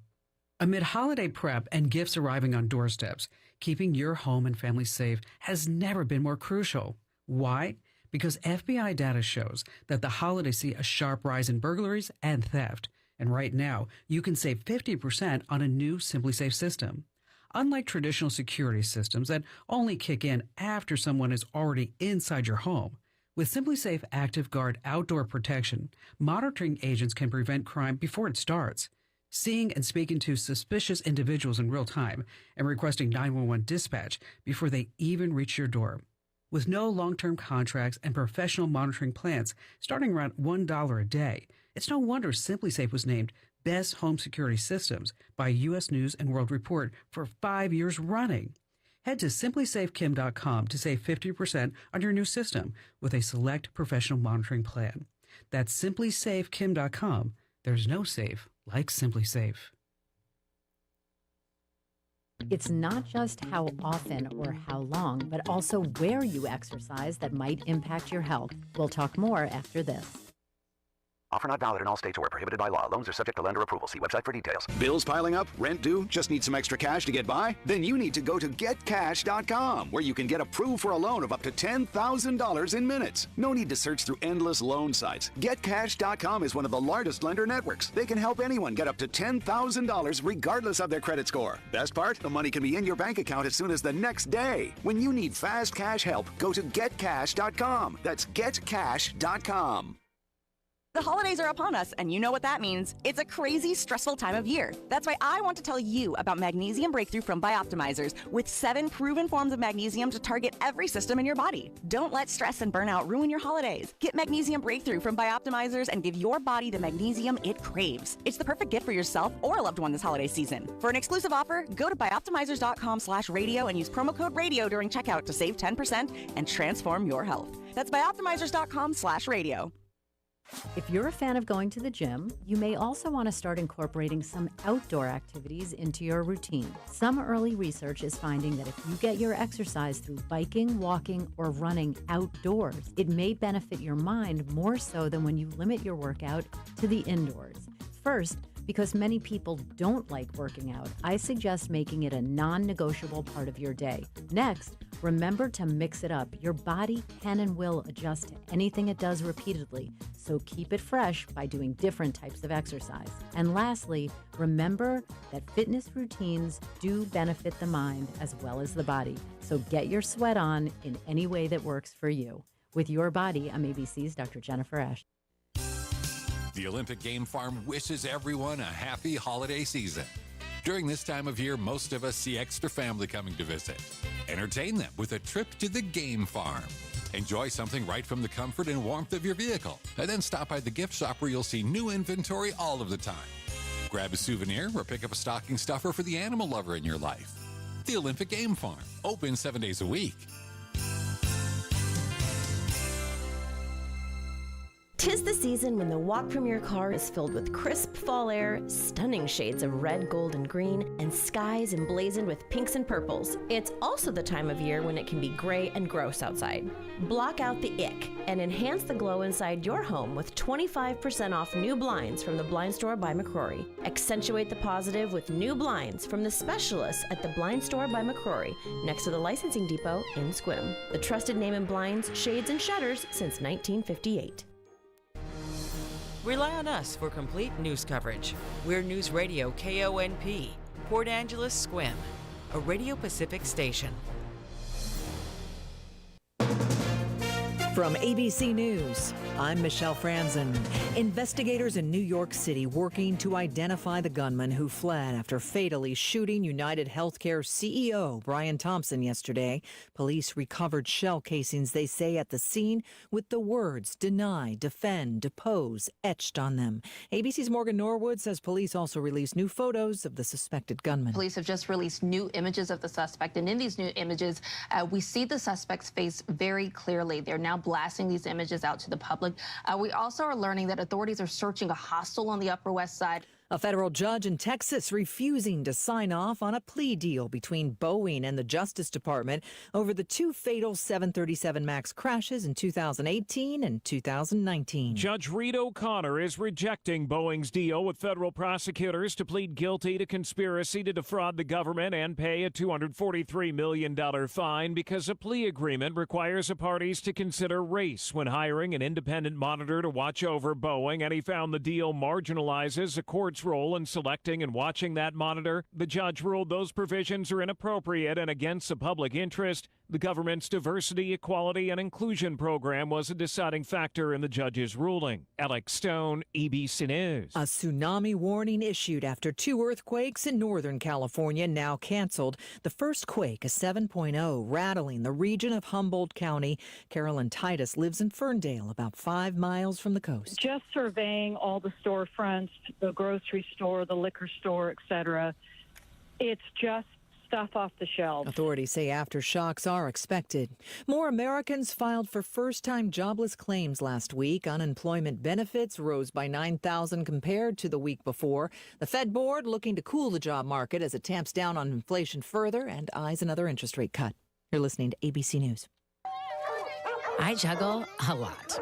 Amid holiday prep and gifts arriving on doorsteps, keeping your home and family safe has never been more crucial. Why? Because FBI data shows that the holidays see a sharp rise in burglaries and theft. And right now, you can save 50% on a new SimpliSafe system. Unlike traditional security systems that only kick in after someone is already inside your home, with SimpliSafe Active Guard outdoor protection, monitoring agents can prevent crime before it starts. Seeing and speaking to suspicious individuals in real time and requesting 911 dispatch before they even reach your door. With no long-term contracts and professional monitoring plans starting around $1 a day, it's no wonder SimpliSafe was named Best Home Security Systems by U.S. News & World Report for 5 years running. Head to simplysafekim.com to save 50% on your new system with a select professional monitoring plan. That's simplysafekim.com. There's no safe like SimpliSafe. It's not just how often or how long, but also where you exercise that might impact your health. We'll talk more after this. Offer not valid in all states or where prohibited by law. Loans are subject to lender approval. See website for details. Bills piling up? Rent due? Just need some extra cash to get by? Then you need to go to getcash.com, where you can get approved for a loan of up to $10,000 in minutes. No need to search through endless loan sites. Getcash.com is one of the largest lender networks. They can help anyone get up to $10,000 regardless of their credit score. Best part? The money can be in your bank account as soon as the next day. When you need fast cash help, go to getcash.com. That's getcash.com. The holidays are upon us, and you know what that means. It's a crazy, stressful time of year. That's why I want to tell you about Magnesium Breakthrough from Bioptimizers, with 7 proven forms of magnesium to target every system in your body. Don't let stress and burnout ruin your holidays. Get Magnesium Breakthrough from Bioptimizers and give your body the magnesium it craves. It's the perfect gift for yourself or a loved one this holiday season. For an exclusive offer, go to bioptimizers.com/radio and use promo code radio during checkout to save 10% and transform your health. That's bioptimizers.com/radio. If you're a fan of going to the gym, you may also want to start incorporating some outdoor activities into your routine. Some early research is finding that if you get your exercise through biking, walking, or running outdoors, it may benefit your mind more so than when you limit your workout to the indoors. First, because many people don't like working out, I suggest making it a non-negotiable part of your day. Next, remember to mix it up. Your body can and will adjust to anything it does repeatedly, so keep it fresh by doing different types of exercise. And lastly, remember that fitness routines do benefit the mind as well as the body, so get your sweat on in any way that works for you. With Your Body, I'm ABC's Dr. Jennifer Ash. The Olympic Game Farm wishes everyone a happy holiday season. During this time of year, most of us see extra family coming to visit. Entertain them with a trip to the game farm. Enjoy something right from the comfort and warmth of your vehicle, and then stop by the gift shop where you'll see new inventory all of the time. Grab a souvenir or pick up a stocking stuffer for the animal lover in your life. The Olympic Game Farm, open 7 days a week. 'Tis the season when the walk from your car is filled with crisp fall air, stunning shades of red, gold, and green, and skies emblazoned with pinks and purples. It's also the time of year when it can be gray and gross outside. Block out the ick and enhance the glow inside your home with 25% off new blinds from the Blind Store by McCrory. Accentuate the positive with new blinds from the specialists at the Blind Store by McCrory, next to the licensing depot in Squim. The trusted name in blinds, shades, and shutters since 1958. Rely on us for complete news coverage. We're Newsradio KONP, Port Angeles Squim, a Radio Pacific station. From ABC News, I'm Michelle Franzen. Investigators in New York City working to identify the gunman who fled after fatally shooting United Healthcare CEO Brian Thompson yesterday. Police recovered shell casings, they say, at the scene with the words deny, defend, depose etched on them. ABC's Morgan Norwood says police also released new photos of the suspected gunman. Police have just released new images of the suspect, and in these new images, we see the suspect's face very clearly. They're now blasting these images out to the public. We also are learning that authorities are searching a hostel on the Upper West Side. A federal judge in Texas refusing to sign off on a plea deal between Boeing and the Justice Department over the two fatal 737 MAX crashes in 2018 and 2019. Judge Reed O'Connor is rejecting Boeing's deal with federal prosecutors to plead guilty to conspiracy to defraud the government and pay a $243 million fine because a plea agreement requires the parties to consider race when hiring an independent monitor to watch over Boeing, and he found the deal marginalizes the court's role in selecting and watching that monitor. The judge ruled those provisions are inappropriate and against the public interest. The government's diversity, equality, and inclusion program was a deciding factor in the judge's ruling. Alex Stone, ABC News. A tsunami warning issued after two earthquakes in Northern California now canceled. The first quake, a 7.0, rattling the region of Humboldt County. Carolyn Titus lives in Ferndale, about 5 miles from the coast. Just surveying all the storefronts, the grocery store, the liquor store, etc. It's just stuff off the shelves. Authorities say aftershocks are expected. More Americans filed for first-time jobless claims last week. Unemployment benefits rose by 9,000 compared to the week before. The Fed board looking to cool the job market as it tamps down on inflation further and eyes another interest rate cut. You're listening to ABC News. I juggle a lot.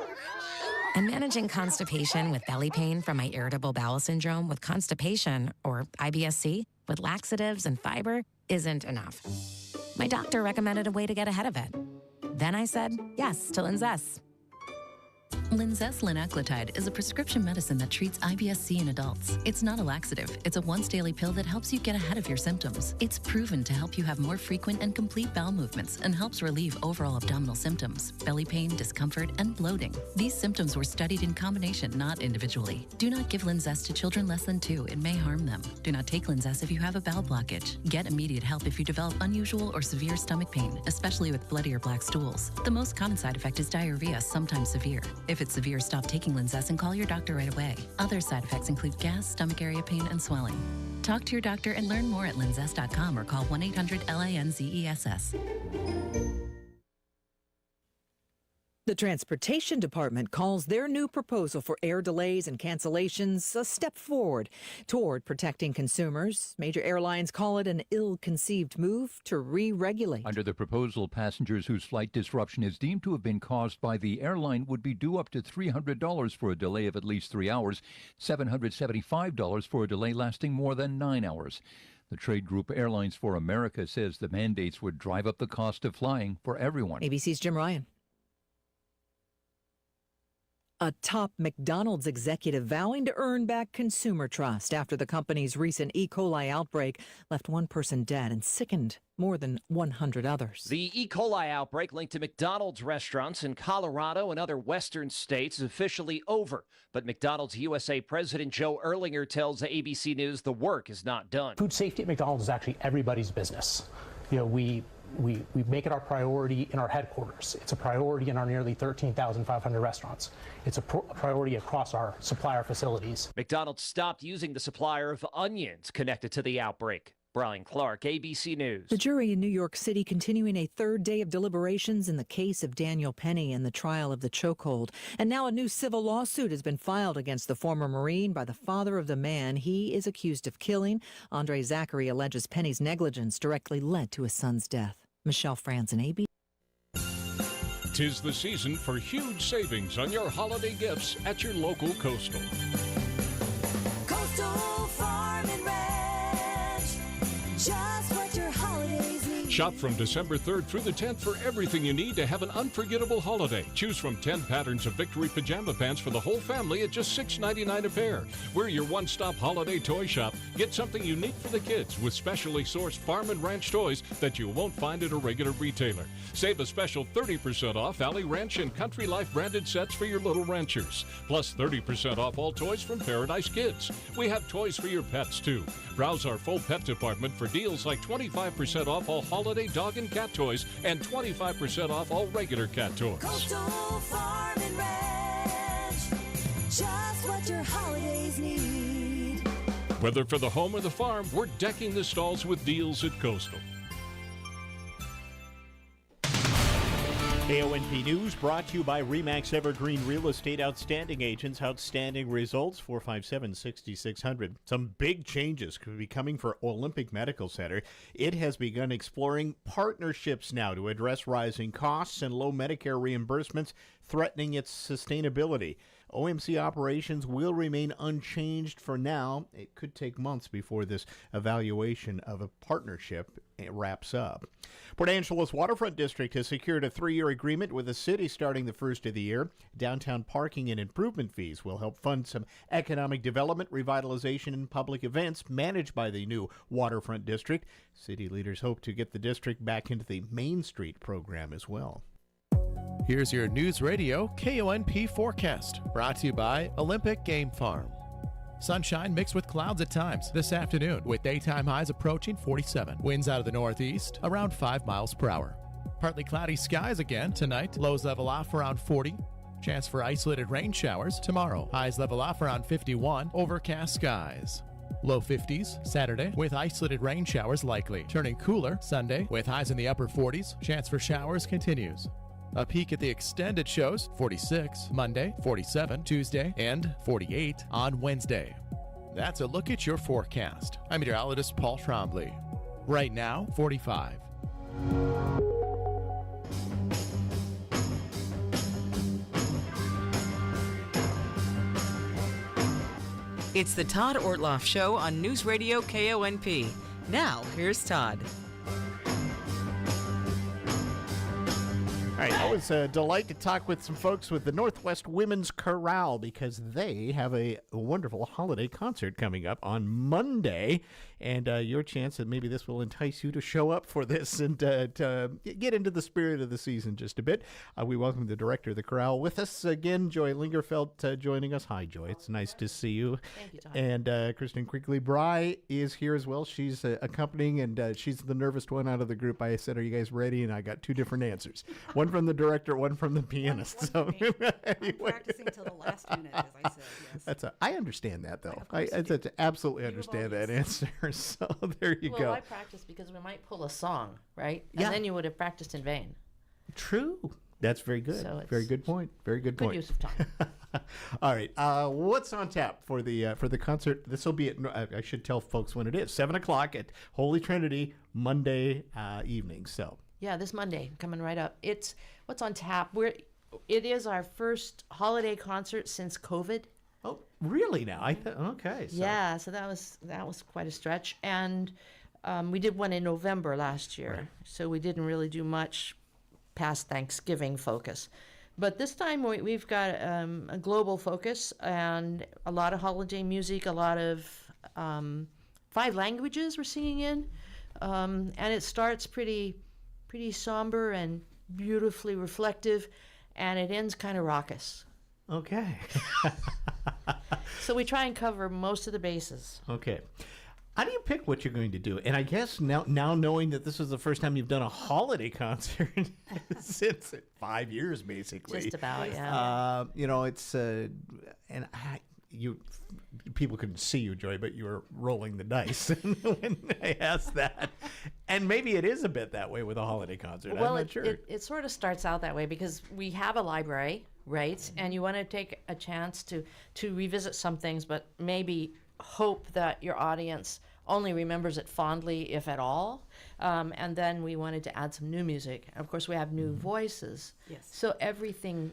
And managing constipation with belly pain from my irritable bowel syndrome with constipation, or IBS-C, with laxatives and fiber isn't enough. My doctor recommended a way to get ahead of it. Then I said yes to Linzess. Linzess linaclotide is a prescription medicine that treats IBS-C in adults. It's not a laxative. It's a once-daily pill that helps you get ahead of your symptoms. It's proven to help you have more frequent and complete bowel movements and helps relieve overall abdominal symptoms, belly pain, discomfort, and bloating. These symptoms were studied in combination, not individually. Do not give Linzess to children less than 2. It may harm them. Do not take Linzess if you have a bowel blockage. Get immediate help if you develop unusual or severe stomach pain, especially with bloody or black stools. The most common side effect is diarrhea, sometimes severe. If it's severe, stop taking Linzess and call your doctor right away. Other side effects include gas, stomach area pain, and swelling. Talk to your doctor and learn more at linzess.com or call 1-800-LINZESS. The Transportation Department calls their new proposal for air delays and cancellations a step forward toward protecting consumers. Major airlines call it an ill-conceived move to re-regulate. Under the proposal, passengers whose flight disruption is deemed to have been caused by the airline would be due up to $300 for a delay of at least 3 hours, $775 for a delay lasting more than 9 hours. The trade group Airlines for America says the mandates would drive up the cost of flying for everyone. ABC's Jim Ryan. A top McDonald's executive vowing to earn back consumer trust after the company's recent E. coli outbreak left one person dead and sickened more than 100 others. The E. coli outbreak linked to McDonald's restaurants in Colorado and other western states is officially over. But McDonald's USA President Joe Erlinger tells ABC News the work is not done. Food safety at McDonald's is actually everybody's business. You know, we make it our priority in our headquarters. It's a priority in our nearly 13,500 restaurants. It's a priority across our supplier facilities. McDonald's stopped using the supplier of onions connected to the outbreak. Brian Clark, ABC News. The jury in New York City continuing a third day of deliberations in the case of Daniel Penny and the trial of the chokehold. And now a new civil lawsuit has been filed against the former Marine by the father of the man he is accused of killing. Andre Zachary alleges Penny's negligence directly led to his son's death. Michelle Franzen, ABC. 'Tis the season for huge savings on your holiday gifts at your local Coastal. Coastal Farm and Ranch, just what your holidays need. Shop from December 3rd through the 10th for everything you need to have an unforgettable holiday. Choose from 10 patterns of Victory pajama pants for the whole family at just $6.99 a pair. We're your one-stop holiday toy shop. Get something unique for the kids with specially sourced farm and ranch toys that you won't find at a regular retailer. Save a special 30% off Valley Ranch and Country Life branded sets for your little ranchers. Plus 30% off all toys from Paradise Kids. We have toys for your pets too. Browse our full pet department for deals like 25% off all holiday dog and cat toys and 25% off all regular cat toys. Coastal Farm and Ranch, just what your holidays need. Whether for the home or the farm, we're decking the stalls with deals at Coastal. KONP News brought to you by RE/MAX Evergreen Real Estate Outstanding Agents. Outstanding results, 457-6600. Some big changes could be coming for Olympic Medical Center. It has begun exploring partnerships now to address rising costs and low Medicare reimbursements threatening its sustainability. OMC operations will remain unchanged for now. It could take months before this evaluation of a partnership wraps up. Port Angeles Waterfront District has secured a 3-year agreement with the city starting the first of the year. Downtown parking and improvement fees will help fund some economic development, revitalization, and public events managed by the new Waterfront District. City leaders hope to get the district back into the Main Street program as well. Here's your News Radio KONP forecast, brought to you by Olympic Game Farm. Sunshine mixed with clouds at times this afternoon, with daytime highs approaching 47. Winds out of the northeast around 5 miles per hour. Partly cloudy skies again tonight. Lows level off around 40. Chance for isolated rain showers tomorrow. Highs level off around 51. Overcast skies. Low 50s Saturday with isolated rain showers likely. Turning cooler Sunday with highs in the upper 40s. Chance for showers continues. A peek at the extended shows, 46 Monday, 47 Tuesday, and 48 on Wednesday. That's a look at your forecast. I'm meteorologist Paul Trombley. Right now, 45. It's the Todd Ortloff Show on News Radio KONP. Now, here's Todd. All right, always a delight to talk with some folks with the Northwest Women's Chorale because they have a wonderful holiday concert coming up on Monday. And your chance that maybe this will entice you to show up for this and to get into the spirit of the season just a bit. We welcome the director of the chorale with us again, Joy Lingerfeld, joining us. Hi, Joy. It's nice to see you. Thank you, Todd. And Kristen Quigley-Bry is here as well. She's accompanying, and she's the nervous one out of the group. I said, are you guys ready? And I got two different answers. One from the director, one from the pianist. Anyway. I'm practicing till the last minute, as I said, yes. I understand that, though. I absolutely understand that answer. So there you go. Well, I practiced because we might pull a song, right? And then you would have practiced in vain. True. That's very good. So very good point. Very good point. Good use of time. All right. What's on tap for the concert? This will be at, I should tell folks when it is, 7 o'clock at Holy Trinity, Monday evening. So yeah, this Monday, coming right up. It's what's on tap. It is our first holiday concert since COVID. Oh, really? Now okay. So. Yeah, so that was quite a stretch, and we did one in November last year, right. So we didn't really do much past Thanksgiving focus. But this time we've got a global focus and a lot of holiday music, a lot of 5 languages we're singing in, and it starts pretty somber and beautifully reflective, and it ends kind of raucous. Okay. So we try and cover most of the bases. Okay. How do you pick what you're going to do? And I guess now knowing that this is the first time you've done a holiday concert since 5 years, basically. Just about, yeah. It's people couldn't see you, Joy, but you were rolling the dice when I asked that. And maybe it is a bit that way with a holiday concert. Well, I'm not sure. It sort of starts out that way because we have a library, right? And you want to take a chance to revisit some things, but maybe hope that your audience only remembers it fondly, if at all. And then we wanted to add some new music. Of course, we have new voices. Yes. So everything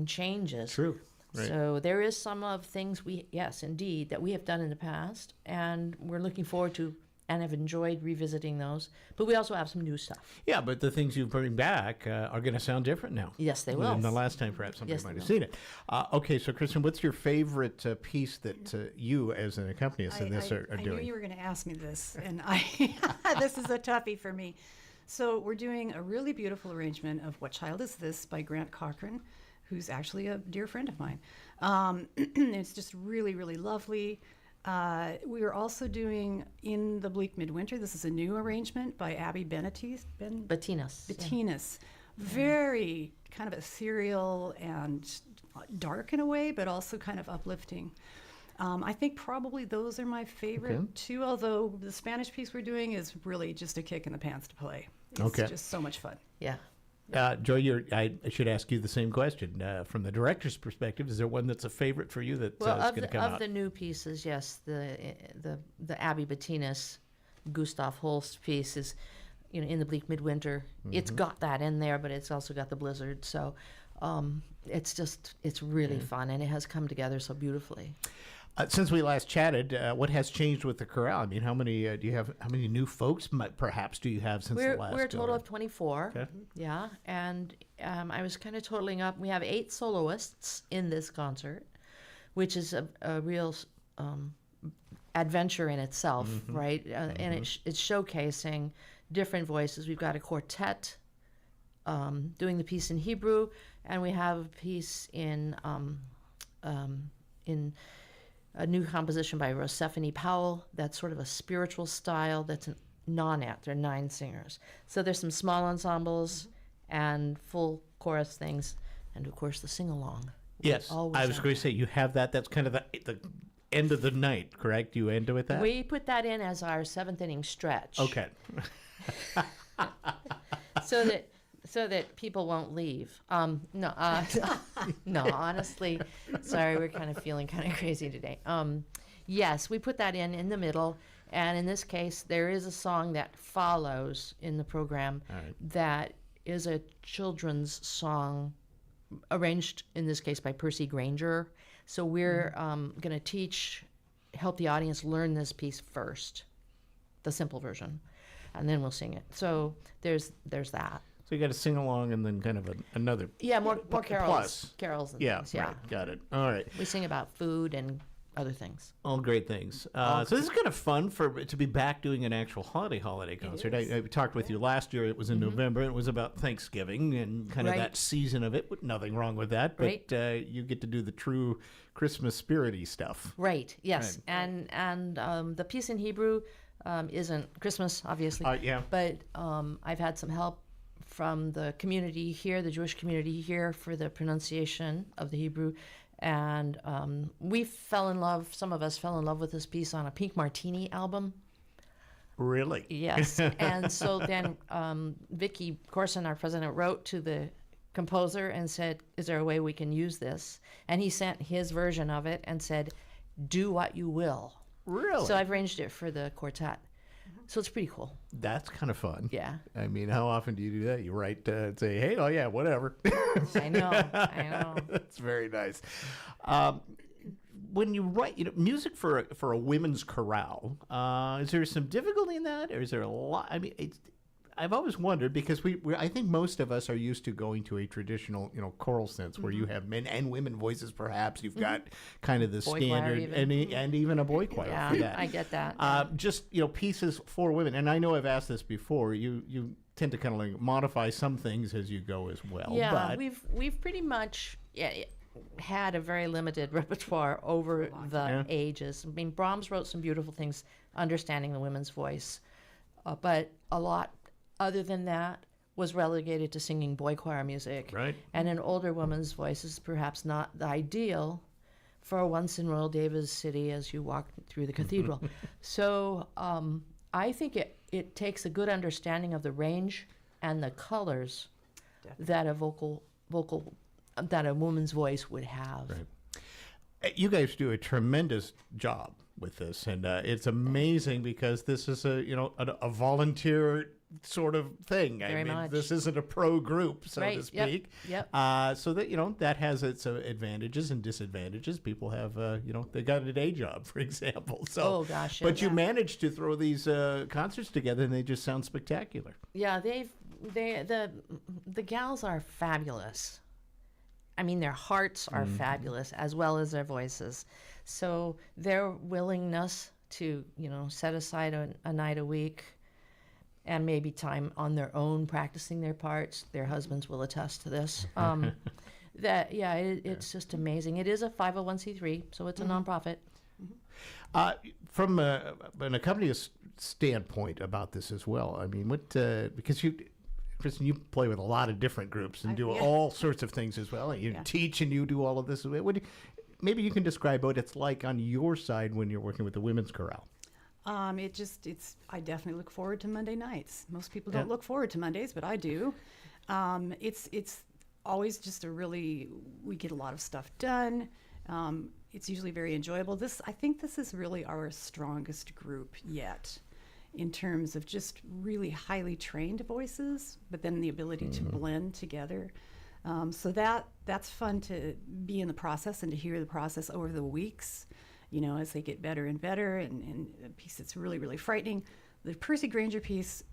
changes. True. Right. So there is some of things indeed, that we have done in the past, and we're looking forward to and have enjoyed revisiting those. But we also have some new stuff. Yeah, but the things you bring back are going to sound different now. Yes, they will. Than the last time, perhaps somebody Yes, might they have will. seen it. Okay, so Kristen, what's your favorite piece that you, as an accompanist in this, are I doing? knew you were going to ask me this, and this is a toughie for me. So we're doing a really beautiful arrangement of What Child Is This by Grant Cochran, who's actually a dear friend of mine. It's just really, really lovely. We are also doing In the Bleak Midwinter. This is a new arrangement by Abby Bettinas. Bettinas. Very kind of ethereal and dark in a way, but also kind of uplifting. I think probably those are my favorite too, although the Spanish piece we're doing is really just a kick in the pants to play. It's just so much fun. Yeah. Joy, I should ask you the same question. From the director's perspective, is there one that's a favorite for you that's going to come out? Of the new pieces, yes, the Abby Bettinas, Gustav Holst piece is, In the Bleak Midwinter. It's got that in there, but it's also got the blizzard. So it's really fun, and it has come together so beautifully. Since we last chatted, what has changed with the chorale? I mean, how many do you have? How many new folks, perhaps, do you have since the last? We're a total of 24. Okay. Yeah, and I was kind of totaling up. We have 8 soloists in this concert, which is a real adventure in itself, right? And it's showcasing different voices. We've got a quartet doing the piece in Hebrew, and we have a piece in a new composition by Rosephine Powell. That's sort of a spiritual style. That's a nonet. There are 9 singers. So there's some small ensembles and full chorus things, and of course the sing-along. Yes, I was going to say you have that. That's kind of the end of the night, correct? You end with that? We put that in as our 7th inning stretch. Okay. So that people won't leave. No, honestly, sorry, we're kind of feeling kind of crazy today. Yes, we put that in the middle, and in this case, there is a song that follows in the program that is a children's song arranged, in this case, by Percy Granger. So we're going to help the audience learn this piece first, the simple version, and then we'll sing it. So there's that. So you got to sing along and then kind of another. Yeah, more carols. Plus. Carols and yeah, things. Yeah, right. Got it. All right. We sing about food and other things. All great things. So this is kind of fun to be back doing an actual holiday concert. I talked with you last year. It was in November. And it was about Thanksgiving and kind of that season of it. Nothing wrong with that. But you get to do the true Christmas spirity stuff. Right. Yes. Right. And the piece in Hebrew isn't Christmas, obviously. But I've had some help from the community here, the Jewish community here, for the pronunciation of the Hebrew. And some of us fell in love with this piece on a Pink Martini album. Really? Yes. And so then Vicki Corson, our president, wrote to the composer and said, is there a way we can use this? And he sent his version of it and said, do what you will. Really? So I've arranged it for the quartet. So it's pretty cool. That's kind of fun. Yeah. I mean, how often do you do that? You write, say, hey, oh yeah, whatever. I know. That's very nice. When you write, music for a women's chorale, is there some difficulty in that, or is there a lot? I mean, I've always wondered, because I think most of us are used to going to a traditional, choral sense where you have men and women voices. Perhaps you've got kind of the Boy standard, choir even. and even a boy choir Yeah, for that. I get that. Just pieces for women, and I know I've asked this before. You tend to kind of like modify some things as you go as well. Yeah, but we've pretty much had a very limited repertoire over the ages. I mean, Brahms wrote some beautiful things, understanding the women's voice, but a lot other than that was relegated to singing boy choir music. Right. And an older woman's voice is perhaps not the ideal for once in Royal Davis City as you walk through the cathedral. So I think it takes a good understanding of the range and the colors that a that a woman's voice would have. Right. You guys do a tremendous job with this, and it's amazing because this is a volunteer sort of thing. Very much. This isn't a pro group, so Right. to speak. Yep. So that that has its advantages and disadvantages. People have they got a day job, for example. So, Oh, gosh, yeah. but you managed to throw these concerts together, and they just sound spectacular. Yeah, the gals are fabulous. I mean, their hearts are fabulous as well as their voices. So their willingness to, set aside a night a week and maybe time on their own practicing their parts, their husbands will attest to this. It's just amazing. It is a 501c3, so it's a nonprofit. From an accompanist standpoint about this as well, I mean, because Kristen, you play with a lot of different groups and do all sorts of things as well. You teach and you do all of this. Maybe you can describe what it's like on your side when you're working with the women's chorale. I definitely look forward to Monday nights. Most people don't look forward to Mondays, but I do. It's always just we get a lot of stuff done. It's usually very enjoyable. I think this is really our strongest group yet, in terms of just really highly trained voices, but then the ability to blend together. So that's fun to be in the process and to hear the process over the weeks, as they get better and better. And a piece that's really, really frightening, the Percy Granger piece,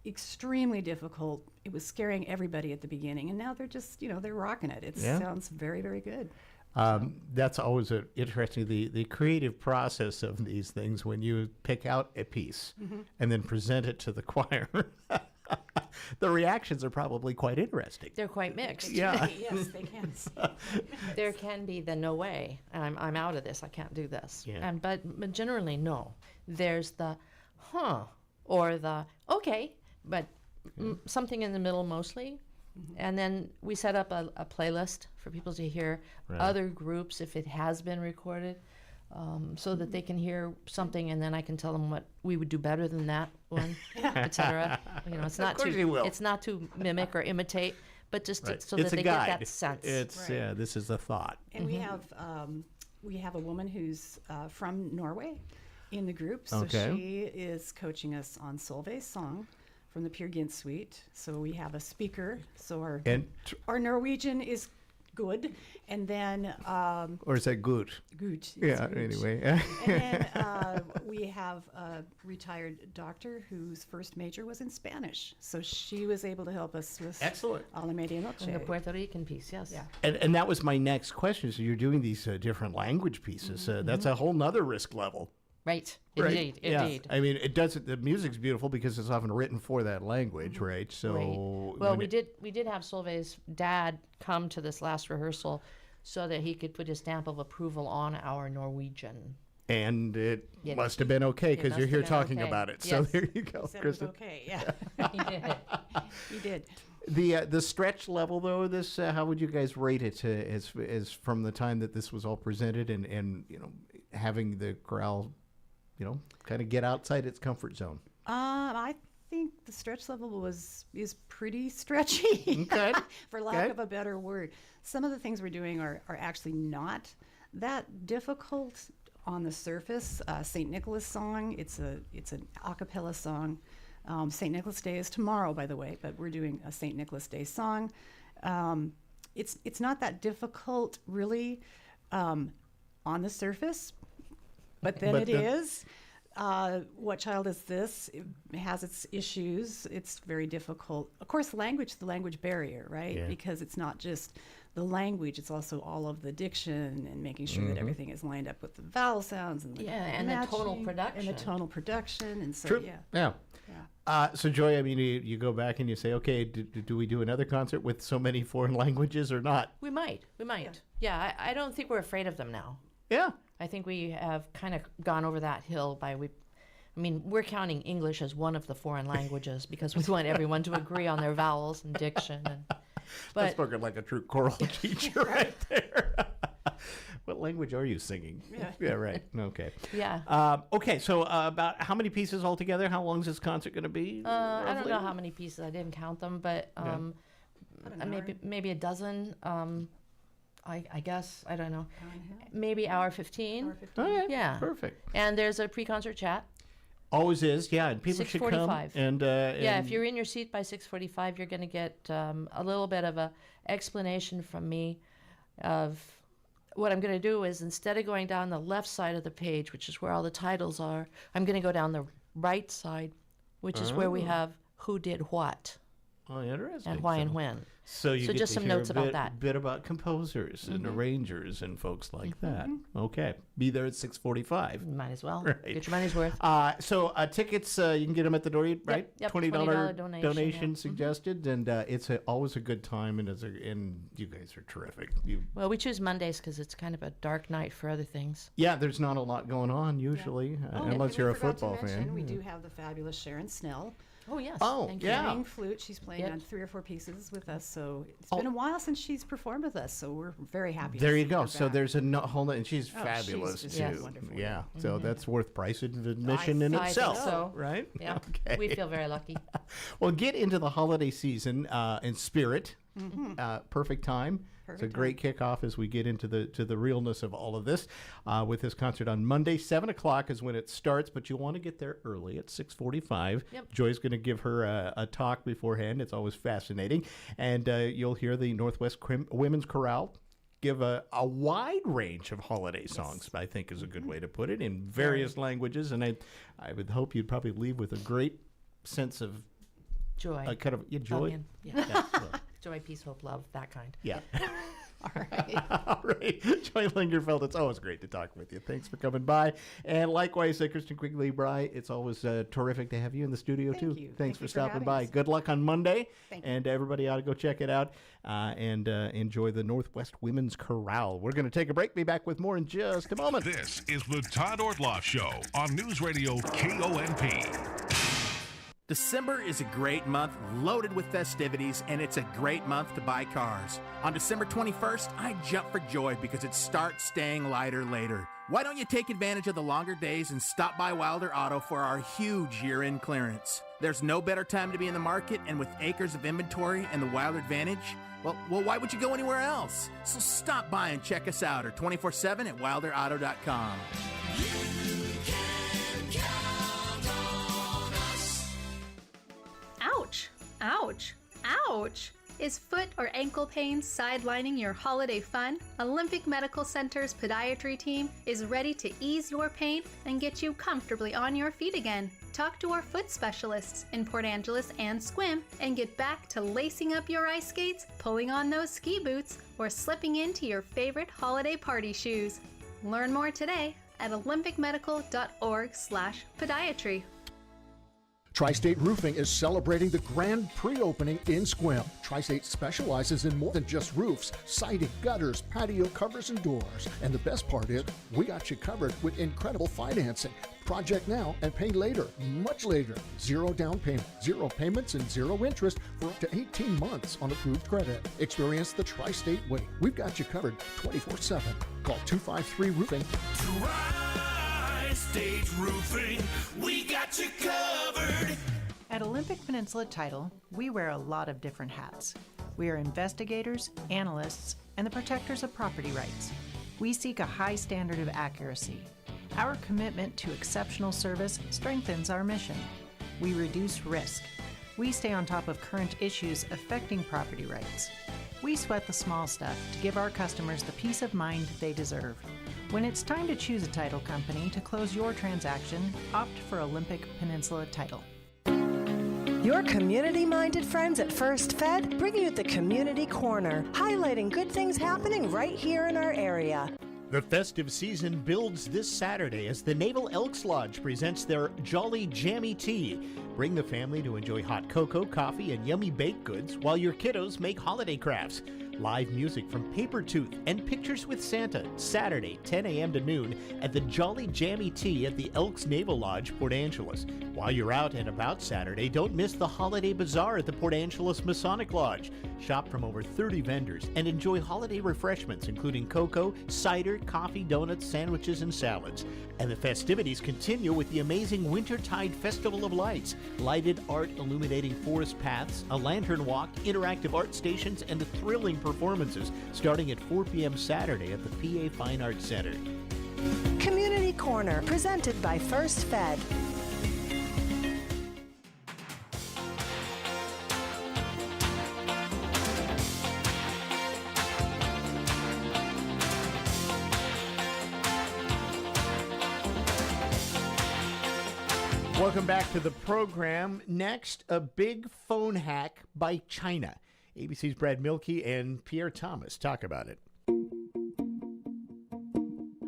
extremely difficult. It was scaring everybody at the beginning, and now they're just, they're rocking it. It sounds very, very good. That's always interesting, the creative process of these things when you pick out a piece and then present it to the choir. The reactions are probably quite interesting. They're quite mixed. Yeah. Yes, they can. There can be the no way, I'm out of this, I can't do this. Yeah. But generally, no. There's the or the okay, but something in the middle mostly. And then we set up a playlist for people to hear other groups if it has been recorded, so that they can hear something, and then I can tell them what we would do better than that one, etc. It's not it's not to mimic or imitate, but just so that they get that sense. This is a thought. And we have a woman who's from Norway in the group, so she is coaching us on Solveig's song from the Peer Gynt Suite. So we have a speaker. So our Norwegian is good, and then or is that good? Good. Yeah. Good. Anyway. And then we have a retired doctor whose first major was in Spanish, so she was able to help us with Excellent. A la Medianoche. And the Puerto Rican piece, yes. Yeah. And that was my next question. So you're doing these different language pieces. That's a whole nother risk level. Right. Right. Indeed. I mean, the music's beautiful because it's often written for that language, right? So, right. Well, we did have Solveig's dad come to this last rehearsal so that he could put his stamp of approval on our Norwegian. And it must have been okay because you're here talking about it. Yes. So there you go, He said Kristen. it was okay. Yeah. He did. The stretch level though, how would you guys rate it as from the time that this was all presented and having the chorale kind of get outside its comfort zone? I think the stretch level is pretty stretchy, Okay. for lack of a better word. Some of the things we're doing are actually not that difficult on the surface. St. Nicholas song, it's an a cappella song. St. Nicholas Day is tomorrow, by the way, but we're doing a St. Nicholas Day song. It's not that difficult, really, on the surface, but then it is. What Child Is This? It has its issues. It's very difficult. Of course, the language barrier, right? Yeah. Because it's not just the language, it's also all of the diction and making sure that everything is lined up with the vowel sounds and the and the tonal production. And the tonal production. And so, True. yeah. So, Joy, I mean, you go back and you say, okay, do we do another concert with so many foreign languages or not? We might. Yeah, I don't think we're afraid of them now. Yeah. I think we have kind of gone over that hill we're counting English as one of the foreign languages because we want everyone to agree on their vowels and diction. That's spoken like a true choral teacher right there. What language are you singing? Yeah, right. Okay. Yeah. Okay, so about how many pieces altogether? How long is this concert going to be? I don't know how many pieces. I didn't count them, but maybe a dozen. I guess, I don't know. Maybe hour 15. Okay, yeah. perfect. And there's a pre-concert chat. Always is, yeah, and people should come. And yeah, if you're in your seat by 6:45, you're going to get a little bit of a explanation from me of what I'm going to do is instead of going down the left side of the page, which is where all the titles are, I'm going to go down the right side, which is where we have who did what. Oh, interesting. And why and when. So you get just to some hear notes a about that. bit about composers and arrangers and folks like that. Okay. Be there at 6:45. Might as well. Right. Get your money's worth. So tickets, you can get them at the door, right? Yep, $20 donation suggested, and it's always a good time, and you guys are terrific. Well, we choose Mondays because it's kind of a dark night for other things. Yeah, there's not a lot going on usually, unless you're a football fan. We do have the fabulous Sharon Snell. Oh, yes. Oh, and yeah. playing flute. She's playing on 3 or 4 pieces with us. So it's been a while since she's performed with us. So we're very happy. There to you see go. her So back. there's a whole, and she's fabulous she's too. wonderful. Yeah. So that's worth price of admission in I itself, think so. right? Yeah. Okay. We feel very lucky. Well, get into the holiday season in spirit. Perfect time. It's a great kickoff as we get into the realness of all of this with this concert on Monday. 7 o'clock is when it starts, but you want to get there early at 6:45. Yep. Joy's going to give her a talk beforehand. It's always fascinating. And you'll hear the Northwest Women's Chorale give a wide range of holiday songs, I think is a good way to put it, in various languages. And I would hope you'd probably leave with a great sense of joy. Kind of joy. Yeah. Joy, peace, hope, love, that kind. Yeah. All right. All right. Joy Lingerfeld, it's always great to talk with you. Thanks for coming by. And likewise, Kristen Quigley-Bry, it's always terrific to have you in the studio, too. You. Thanks Thank you for stopping having by. us. Good luck on Monday. Thank you. And everybody ought to go check it out and enjoy the Northwest Women's Chorale. We're going to take a break. Be back with more in just a moment. This is the Todd Ortloff Show on Newsradio KONP. December is a great month loaded with festivities, and it's a great month to buy cars. On December 21st, I jump for joy because it starts staying lighter later. Why don't you take advantage of the longer days and stop by Wilder Auto for our huge year-end clearance? There's no better time to be in the market, and with acres of inventory and the Wilder Advantage, well, why would you go anywhere else? So stop by and check us out or 24/7 at wilderauto.com. Ouch! Ouch! Ouch! Is foot or ankle pain sidelining your holiday fun? Olympic Medical Center's podiatry team is ready to ease your pain and get you comfortably on your feet again. Talk to our foot specialists in Port Angeles and Sequim and get back to lacing up your ice skates, pulling on those ski boots, or slipping into your favorite holiday party shoes. Learn more today at olympicmedical.org/podiatry. Tri-State Roofing is celebrating the grand pre-opening in Sequim. Tri-State specializes in more than just roofs, siding, gutters, patio covers, and doors. And the best part is, we got you covered with incredible financing. Project now and pay later, much later. 0 down payment, 0 payments, and 0 interest for up to 18 months on approved credit. Experience the Tri-State way. We've got you covered 24/7. Call 253-ROOFING. Tri-State Roofing, we got you covered. At Olympic Peninsula Title, we wear a lot of different hats. We are investigators, analysts, and the protectors of property rights. We seek a high standard of accuracy. Our commitment to exceptional service strengthens our mission. We reduce risk. We stay on top of current issues affecting property rights. We sweat the small stuff to give our customers the peace of mind they deserve. When it's time to choose a title company to close your transaction, opt for Olympic Peninsula Title. Your community-minded friends at First Fed bring you the Community Corner, highlighting good things happening right here in our area. The festive season builds this Saturday as the Naval Elks Lodge presents their Jolly Jammy Tea. Bring the family to enjoy hot cocoa, coffee, and yummy baked goods while your kiddos make holiday crafts. Live music from Paper Tooth and Pictures with Santa, Saturday, 10 a.m. to noon at the Jolly Jammy Tea at the Elks Naval Lodge, Port Angeles. While you're out and about Saturday, don't miss the Holiday Bazaar at the Port Angeles Masonic Lodge. Shop from over 30 vendors and enjoy holiday refreshments including cocoa, cider, coffee, donuts, sandwiches, and salads. And the festivities continue with the amazing Wintertide Festival of Lights, lighted art illuminating forest paths, a lantern walk, interactive art stations, and the thrilling performances starting at 4 p.m. Saturday at the PA Fine Arts Center. Community Corner, presented by First Fed. Welcome back to the program. Next, a big phone hack by China. ABC's Brad Milkey and Pierre Thomas talk about it. I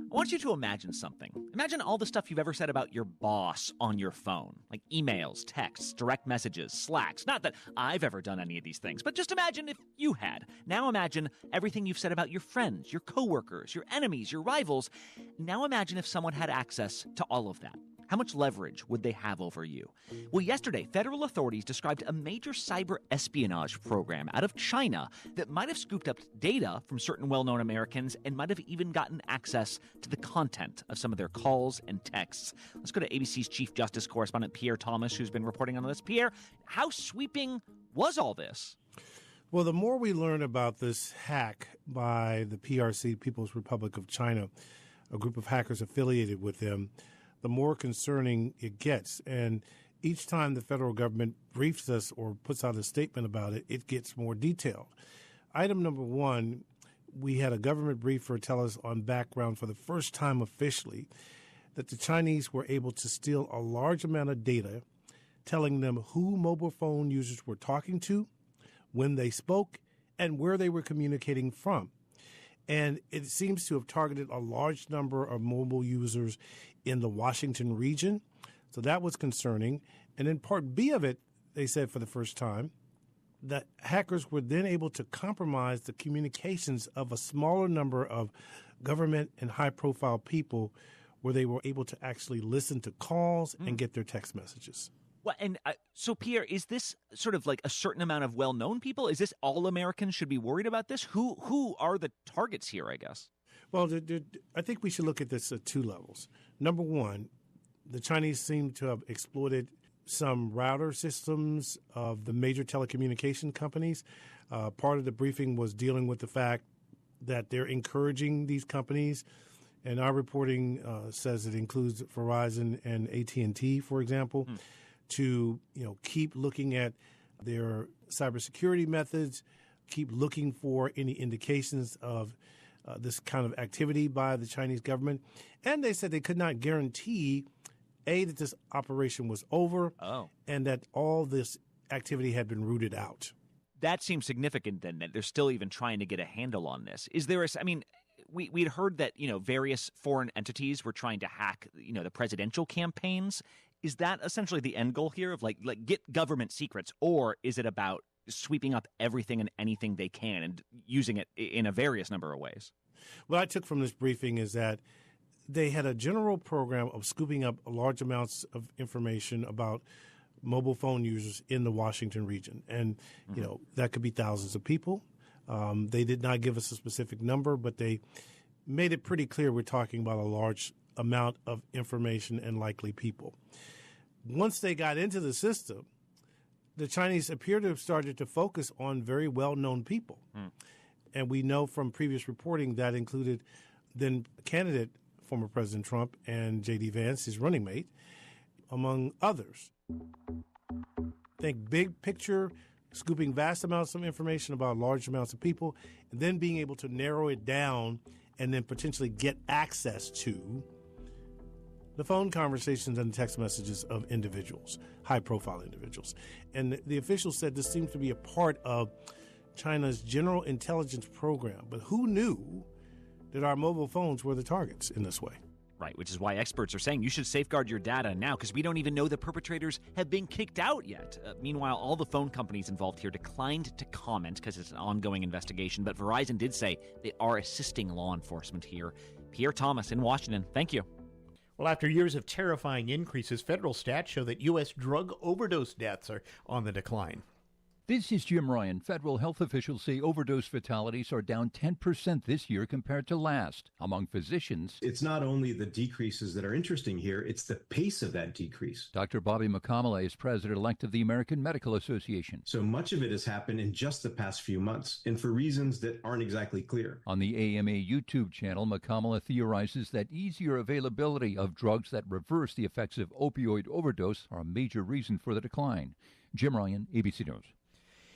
want you to imagine something. Imagine all the stuff you've ever said about your boss on your phone, like emails, texts, direct messages, Slacks. Not that I've ever done any of these things, but just imagine if you had. Now imagine everything you've said about your friends, your coworkers, your enemies, your rivals. Now imagine if someone had access to all of that. How much leverage would they have over you? Well, yesterday, federal authorities described a major cyber espionage program out of China that might have scooped up data from certain well-known Americans and might have even gotten access to the content of some of their calls and texts. Let's go to ABC's Chief Justice Correspondent Pierre Thomas, who's been reporting on this. Pierre, how sweeping was all this? Well, the more we learn about this hack by the PRC, People's Republic of China, a group of hackers affiliated with them, the more concerning it gets. And each time the federal government briefs us or puts out a statement about it, it gets more detailed. Item number one, we had a government briefer tell us on background for the first time officially that the Chinese were able to steal a large amount of data, telling them who mobile phone users were talking to, when they spoke, and where they were communicating from. And it seems to have targeted a large number of mobile users in the Washington region. So that was concerning. And in part B of it, they said for the first time, that hackers were then able to compromise the communications of a smaller number of government and high-profile people where they were able to actually listen to calls and get their text messages. Well, and so, Pierre, is this sort of like a certain amount of well-known people? Is this all Americans should be worried about this? Who are the targets here, I guess? Well, I think we should look at this at two levels. Number one, the Chinese seem to have exploited some router systems of the major telecommunication companies. Part of the briefing was dealing with the fact that they're encouraging these companies, and our reporting says it includes Verizon and AT&T, for example, to keep looking at their cybersecurity methods, keep looking for any indications of this kind of activity by the Chinese government. And they said they could not guarantee, A, that this operation was over, and that all this activity had been rooted out. That seems significant then, that they're still even trying to get a handle on this. Is there we'd heard that, various foreign entities were trying to hack, the presidential campaigns. Is that essentially the end goal here of like get government secrets, or is it about sweeping up everything and anything they can and using it in a various number of ways? What I took from this briefing is that they had a general program of scooping up large amounts of information about mobile phone users in the Washington region. And, that could be thousands of people. They did not give us a specific number, but they made it pretty clear we're talking about a large amount of information and likely people. Once they got into the system, the Chinese appear to have started to focus on very well-known people. And we know from previous reporting that included then candidate, former President Trump, and J.D. Vance, his running mate, among others. Think big picture, scooping vast amounts of information about large amounts of people, and then being able to narrow it down and then potentially get access to the phone conversations and text messages of individuals, high-profile individuals. And the officials said this seems to be a part of China's general intelligence program. But who knew that our mobile phones were the targets in this way? Right, which is why experts are saying you should safeguard your data now because we don't even know the perpetrators have been kicked out yet. Meanwhile, all the phone companies involved here declined to comment because it's an ongoing investigation, but Verizon did say they are assisting law enforcement here. Pierre Thomas in Washington, thank you. Well, after years of terrifying increases, federal stats show that U.S. drug overdose deaths are on the decline. This is Jim Ryan. Federal health officials say overdose fatalities are down 10% this year compared to last. Among physicians, it's not only the decreases that are interesting here, it's the pace of that decrease. Dr. Bobby McCamala is president-elect of the American Medical Association. So much of it has happened in just the past few months, and for reasons that aren't exactly clear. On the AMA YouTube channel, McCamala theorizes that easier availability of drugs that reverse the effects of opioid overdose are a major reason for the decline. Jim Ryan, ABC News.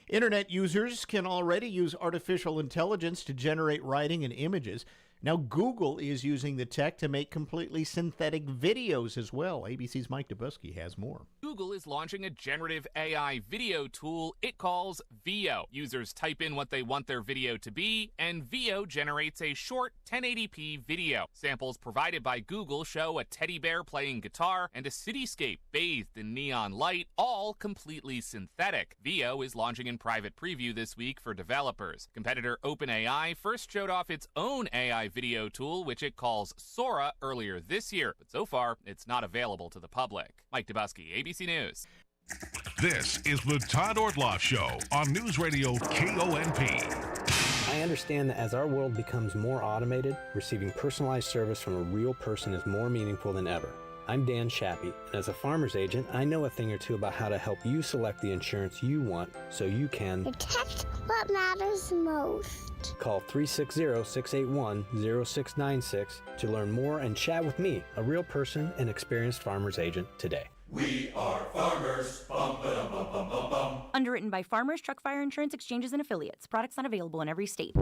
Internet users can already use artificial intelligence to generate writing and images. Now Google is using the tech to make completely synthetic videos as well. ABC's Mike Dubusky has more. Google is launching a generative AI video tool it calls Veo. Users type in what they want their video to be, and Veo generates a short 1080p video. Samples provided by Google show a teddy bear playing guitar and a cityscape bathed in neon light, all completely synthetic. Veo is launching in private preview this week for developers. Competitor OpenAI first showed off its own AI video tool, which it calls Sora, earlier this year, but so far it's not available to the public. Mike Dubusky, ABC News. This is the Todd Ortloff Show on News Radio KONP. I understand that as our world becomes more automated, receiving personalized service from a real person is more meaningful than ever. I'm Dan Shappy, and as a farmer's agent, I know a thing or two about how to help you select the insurance you want so you can protect what matters most. Call 360-681-0696 to learn more and chat with me, a real person and experienced farmer's agent, today. We are farmers. Bum, ba-dum, bum, bum, bum, bum. Underwritten by Farmers Truck Fire Insurance Exchanges and Affiliates. Products not available in every state.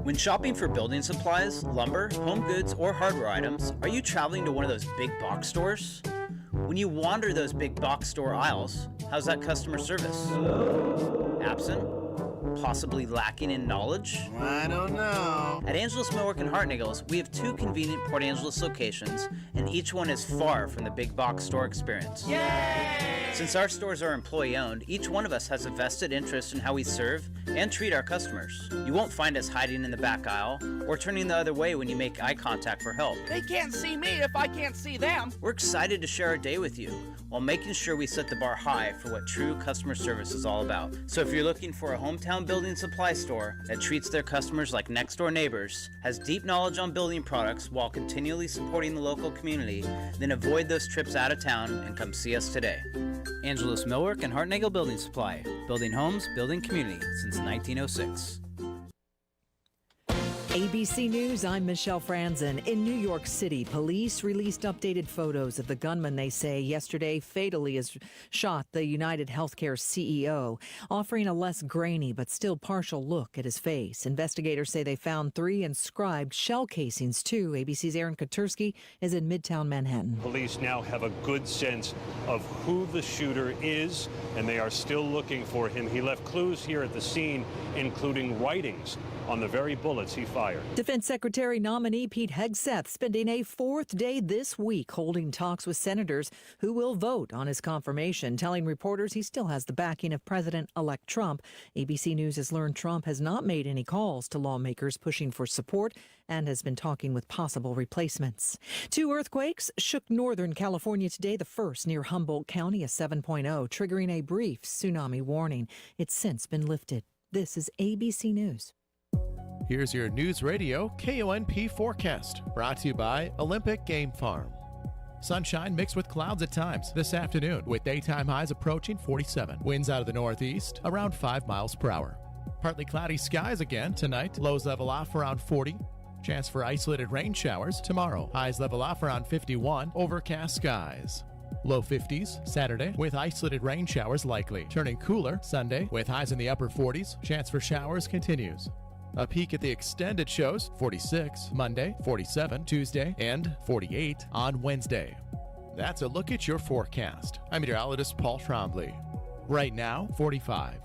When shopping for building supplies, lumber, home goods, or hardware items, are you traveling to one of those big box stores? When you wander those big box store aisles, how's that customer service? Absent? Possibly lacking in knowledge? I don't know. At Angelus Millwork and Hartnagel's, we have 2 convenient Port Angeles locations, and each one is far from the big box store experience. Yay! Since our stores are employee-owned, each one of us has a vested interest in how we serve and treat our customers. You won't find us hiding in the back aisle or turning the other way when you make eye contact for help. They can't see me if I can't see them. We're excited to share our day with you while making sure we set the bar high for what true customer service is all about. So if you're looking for a hometown building supply store that treats their customers like next-door neighbors, has deep knowledge on building products while continually supporting the local community, then avoid those trips out of town and come see us today. Angelus Millwork and Hartnagel Building Supply. Building homes, building community since 1906. ABC News, I'm Michelle Franzen. In New York City, police released updated photos of the gunman they say yesterday fatally shot the United Healthcare CEO, offering a less grainy but still partial look at his face. Investigators say they found 3 inscribed shell casings, too. ABC's Aaron Katursky is in Midtown Manhattan. Police now have a good sense of who the shooter is, and they are still looking for him. He left clues here at the scene, including writings on the very bullets he fired. Defense Secretary nominee Pete Hegseth spending a 4th day this week holding talks with senators who will vote on his confirmation, telling reporters he still has the backing of President-elect Trump. ABC News has learned Trump has not made any calls to lawmakers pushing for support and has been talking with possible replacements. 2 earthquakes shook Northern California today, the first near Humboldt County, a 7.0, triggering a brief tsunami warning. It's since been lifted. This is ABC News. Here's your News Radio KONP forecast, brought to you by Olympic Game Farm. Sunshine mixed with clouds at times this afternoon, with daytime highs approaching 47. Winds out of the northeast around 5 miles per hour. Partly cloudy skies again tonight. Lows level off around 40. Chance for isolated rain showers tomorrow. Highs level off around 51. Overcast skies. Low 50s Saturday with isolated rain showers likely. Turning cooler Sunday with highs in the upper 40s. Chance for showers continues. A peek at the extended shows, 46 Monday, 47 Tuesday, and 48 on Wednesday. That's a look at your forecast. I'm meteorologist Paul Trombley. Right now, 45.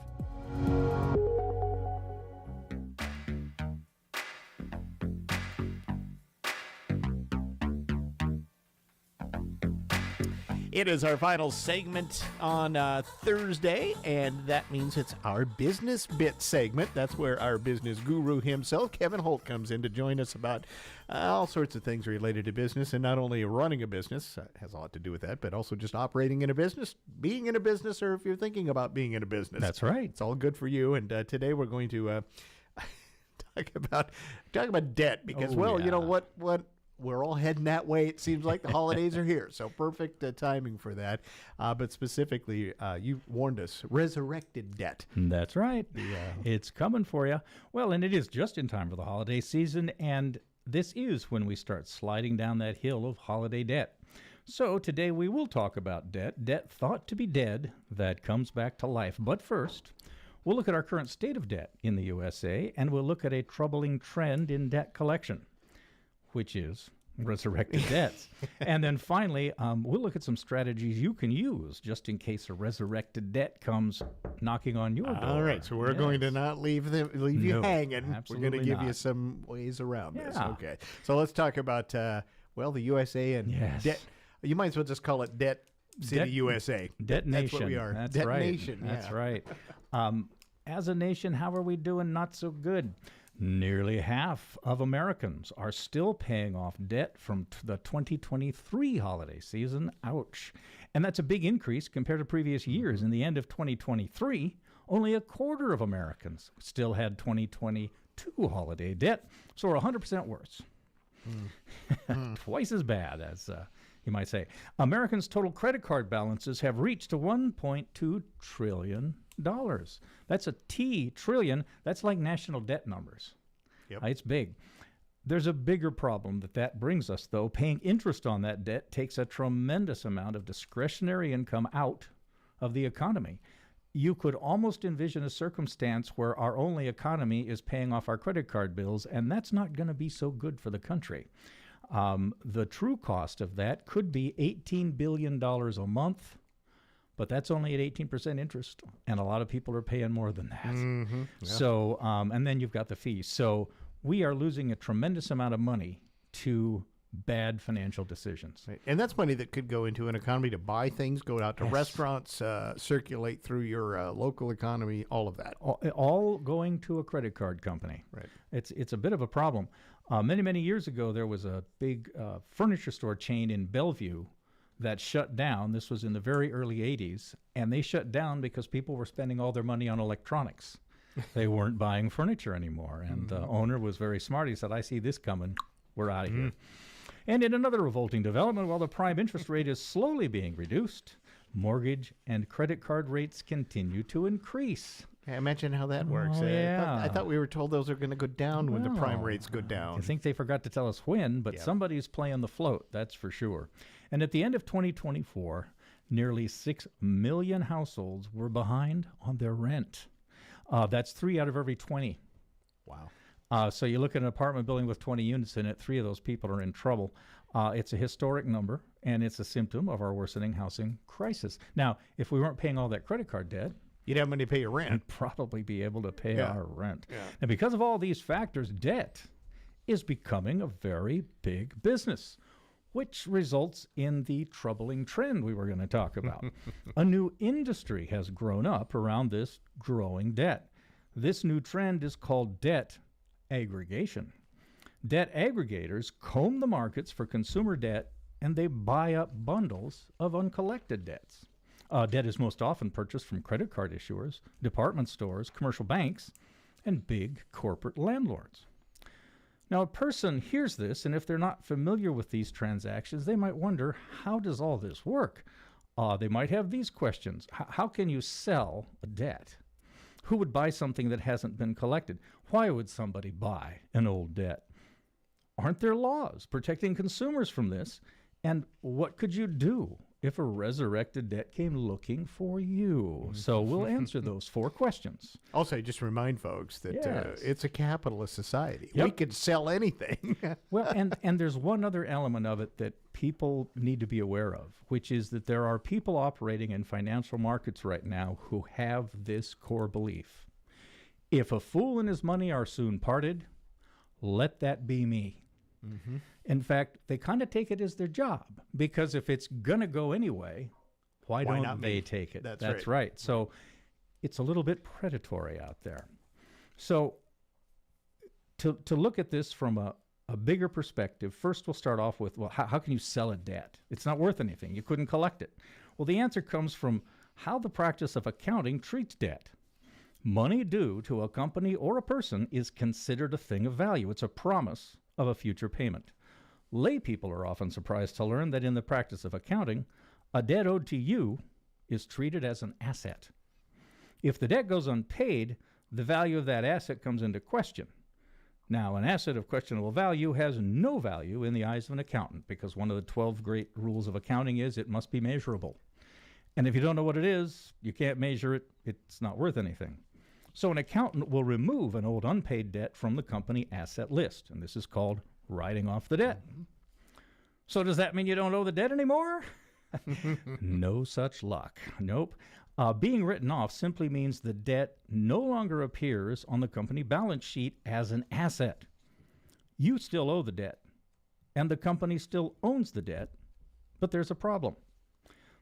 It is our final segment on Thursday, and that means it's our business bit segment. That's where our business guru himself, Kevin Holt, comes in to join us about all sorts of things related to business, and not only running a business, has a lot to do with that, but also just operating in a business, being in a business, or if you're thinking about being in a business. That's right. It's all good for you, and today we're going to talk about debt, because, you know what we're all heading that way. It seems like the holidays are here, so perfect timing for that. But specifically, you warned us, resurrected debt. That's right. It's coming for you. Well, and it is just in time for the holiday season, and this is when we start sliding down that hill of holiday debt. So today we will talk about debt thought to be dead that comes back to life. But first, we'll look at our current state of debt in the USA, and we'll look at a troubling trend in debt collection, which is resurrected debts. And then finally, we'll look at some strategies you can use just in case a resurrected debt comes knocking on your door. All right, so we're going to not leave you hanging. We're going to give you not. some ways around this. Yeah. Okay, so let's talk about, the USA and debt. You might as well just call it Debt City USA. Debt Nation. That's what we are. That's Debt right. Nation. That's yeah. right. As a nation, how are we doing? Not so good. Nearly half of Americans are still paying off debt from the 2023 holiday season. Ouch. And that's a big increase compared to previous years. In the end of 2023, only a quarter of Americans still had 2022 holiday debt. So we're 100% worse. Twice as bad, as you might say. Americans' total credit card balances have reached to $1.2 trillion. That's a trillion. That's like national debt numbers. Yep. It's big. There's a bigger problem that brings us, though. Paying interest on that debt takes a tremendous amount of discretionary income out of the economy. You could almost envision a circumstance where our only economy is paying off our credit card bills, and that's not going to be so good for the country. The true cost of that could be $18 billion a month, but that's only at 18% interest, and a lot of people are paying more than that. Mm-hmm. Yeah. So, and then you've got the fees. So we are losing a tremendous amount of money to bad financial decisions. And that's money that could go into an economy to buy things, go out to restaurants, circulate through your local economy, all of that. All going to a credit card company. Right. It's a bit of a problem. Many years ago, there was a big furniture store chain in Bellevue that shut down. This was in the very early 80s, and they shut down because people were spending all their money on electronics. They weren't buying furniture anymore, and the owner was very smart. He said, I see this coming. We're out of here. And in another revolting development, while the prime interest rate is slowly being reduced, mortgage and credit card rates continue to increase. Imagine how that works. Yeah. I thought we were told those are going to go down when the prime rates go down. I think they forgot to tell us when, but somebody's playing the float, that's for sure. And at the end of 2024, nearly 6 million households were behind on their rent. That's 3 out of every 20. Wow. So you look at an apartment building with 20 units in it, 3 of those people are in trouble. It's a historic number, and it's a symptom of our worsening housing crisis. Now, if we weren't paying all that credit card debt, you'd have money to pay your rent. You'd probably be able to pay our rent. Yeah. And because of all these factors, debt is becoming a very big business, which results in the troubling trend we were going to talk about. A new industry has grown up around this growing debt. This new trend is called debt aggregation. Debt aggregators comb the markets for consumer debt, and they buy up bundles of uncollected debts. Debt is most often purchased from credit card issuers, department stores, commercial banks, and big corporate landlords. Now, a person hears this, and if they're not familiar with these transactions, they might wonder, how does all this work? They might have these questions. How can you sell a debt? Who would buy something that hasn't been collected? Why would somebody buy an old debt? Aren't there laws protecting consumers from this? And what could you do if a resurrected debt came looking for you? So we'll answer those 4 questions. Also, just remind folks that Yes. it's a capitalist society. Yep. We could sell anything. Well, and there's one other element of it that people need to be aware of, which is that there are people operating in financial markets right now who have this core belief. If a fool and his money are soon parted, let that be me. Mm-hmm. In fact, they kind of take it as their job, because if it's going to go anyway, why Why don't not they me? take it? That's right. So it's a little bit predatory out there. So to look at this from a bigger perspective, first we'll start off with, well, how can you sell a debt? It's not worth anything. You couldn't collect it. Well, the answer comes from how the practice of accounting treats debt. Money due to a company or a person is considered a thing of value. It's a promise of a future payment. Lay people are often surprised to learn that in the practice of accounting, a debt owed to you is treated as an asset. If the debt goes unpaid, the value of that asset comes into question. Now, an asset of questionable value has no value in the eyes of an accountant, because one of the 12 great rules of accounting is it must be measurable. And if you don't know what it is, you can't measure it, it's not worth anything. So an accountant will remove an old unpaid debt from the company asset list, and this is called writing off the debt. So does that mean you don't owe the debt anymore? No such luck. Nope. Being written off simply means the debt no longer appears on the company balance sheet as an asset. You still owe the debt, and the company still owns the debt, but there's a problem.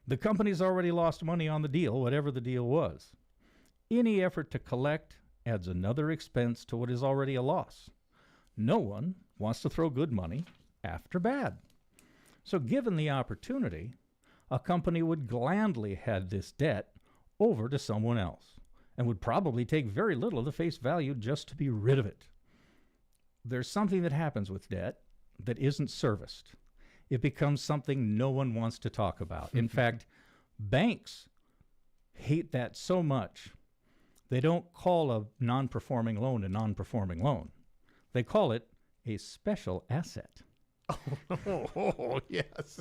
The company's already lost money on the deal, whatever the deal was. Any effort to collect adds another expense to what is already a loss. No one wants to throw good money after bad. So given the opportunity, a company would gladly hand this debt over to someone else and would probably take very little of the face value just to be rid of it. There's something that happens with debt that isn't serviced. It becomes something no one wants to talk about. In fact, banks hate that so much, they don't call a non-performing loan a non-performing loan. They call it a special asset. Oh, yes.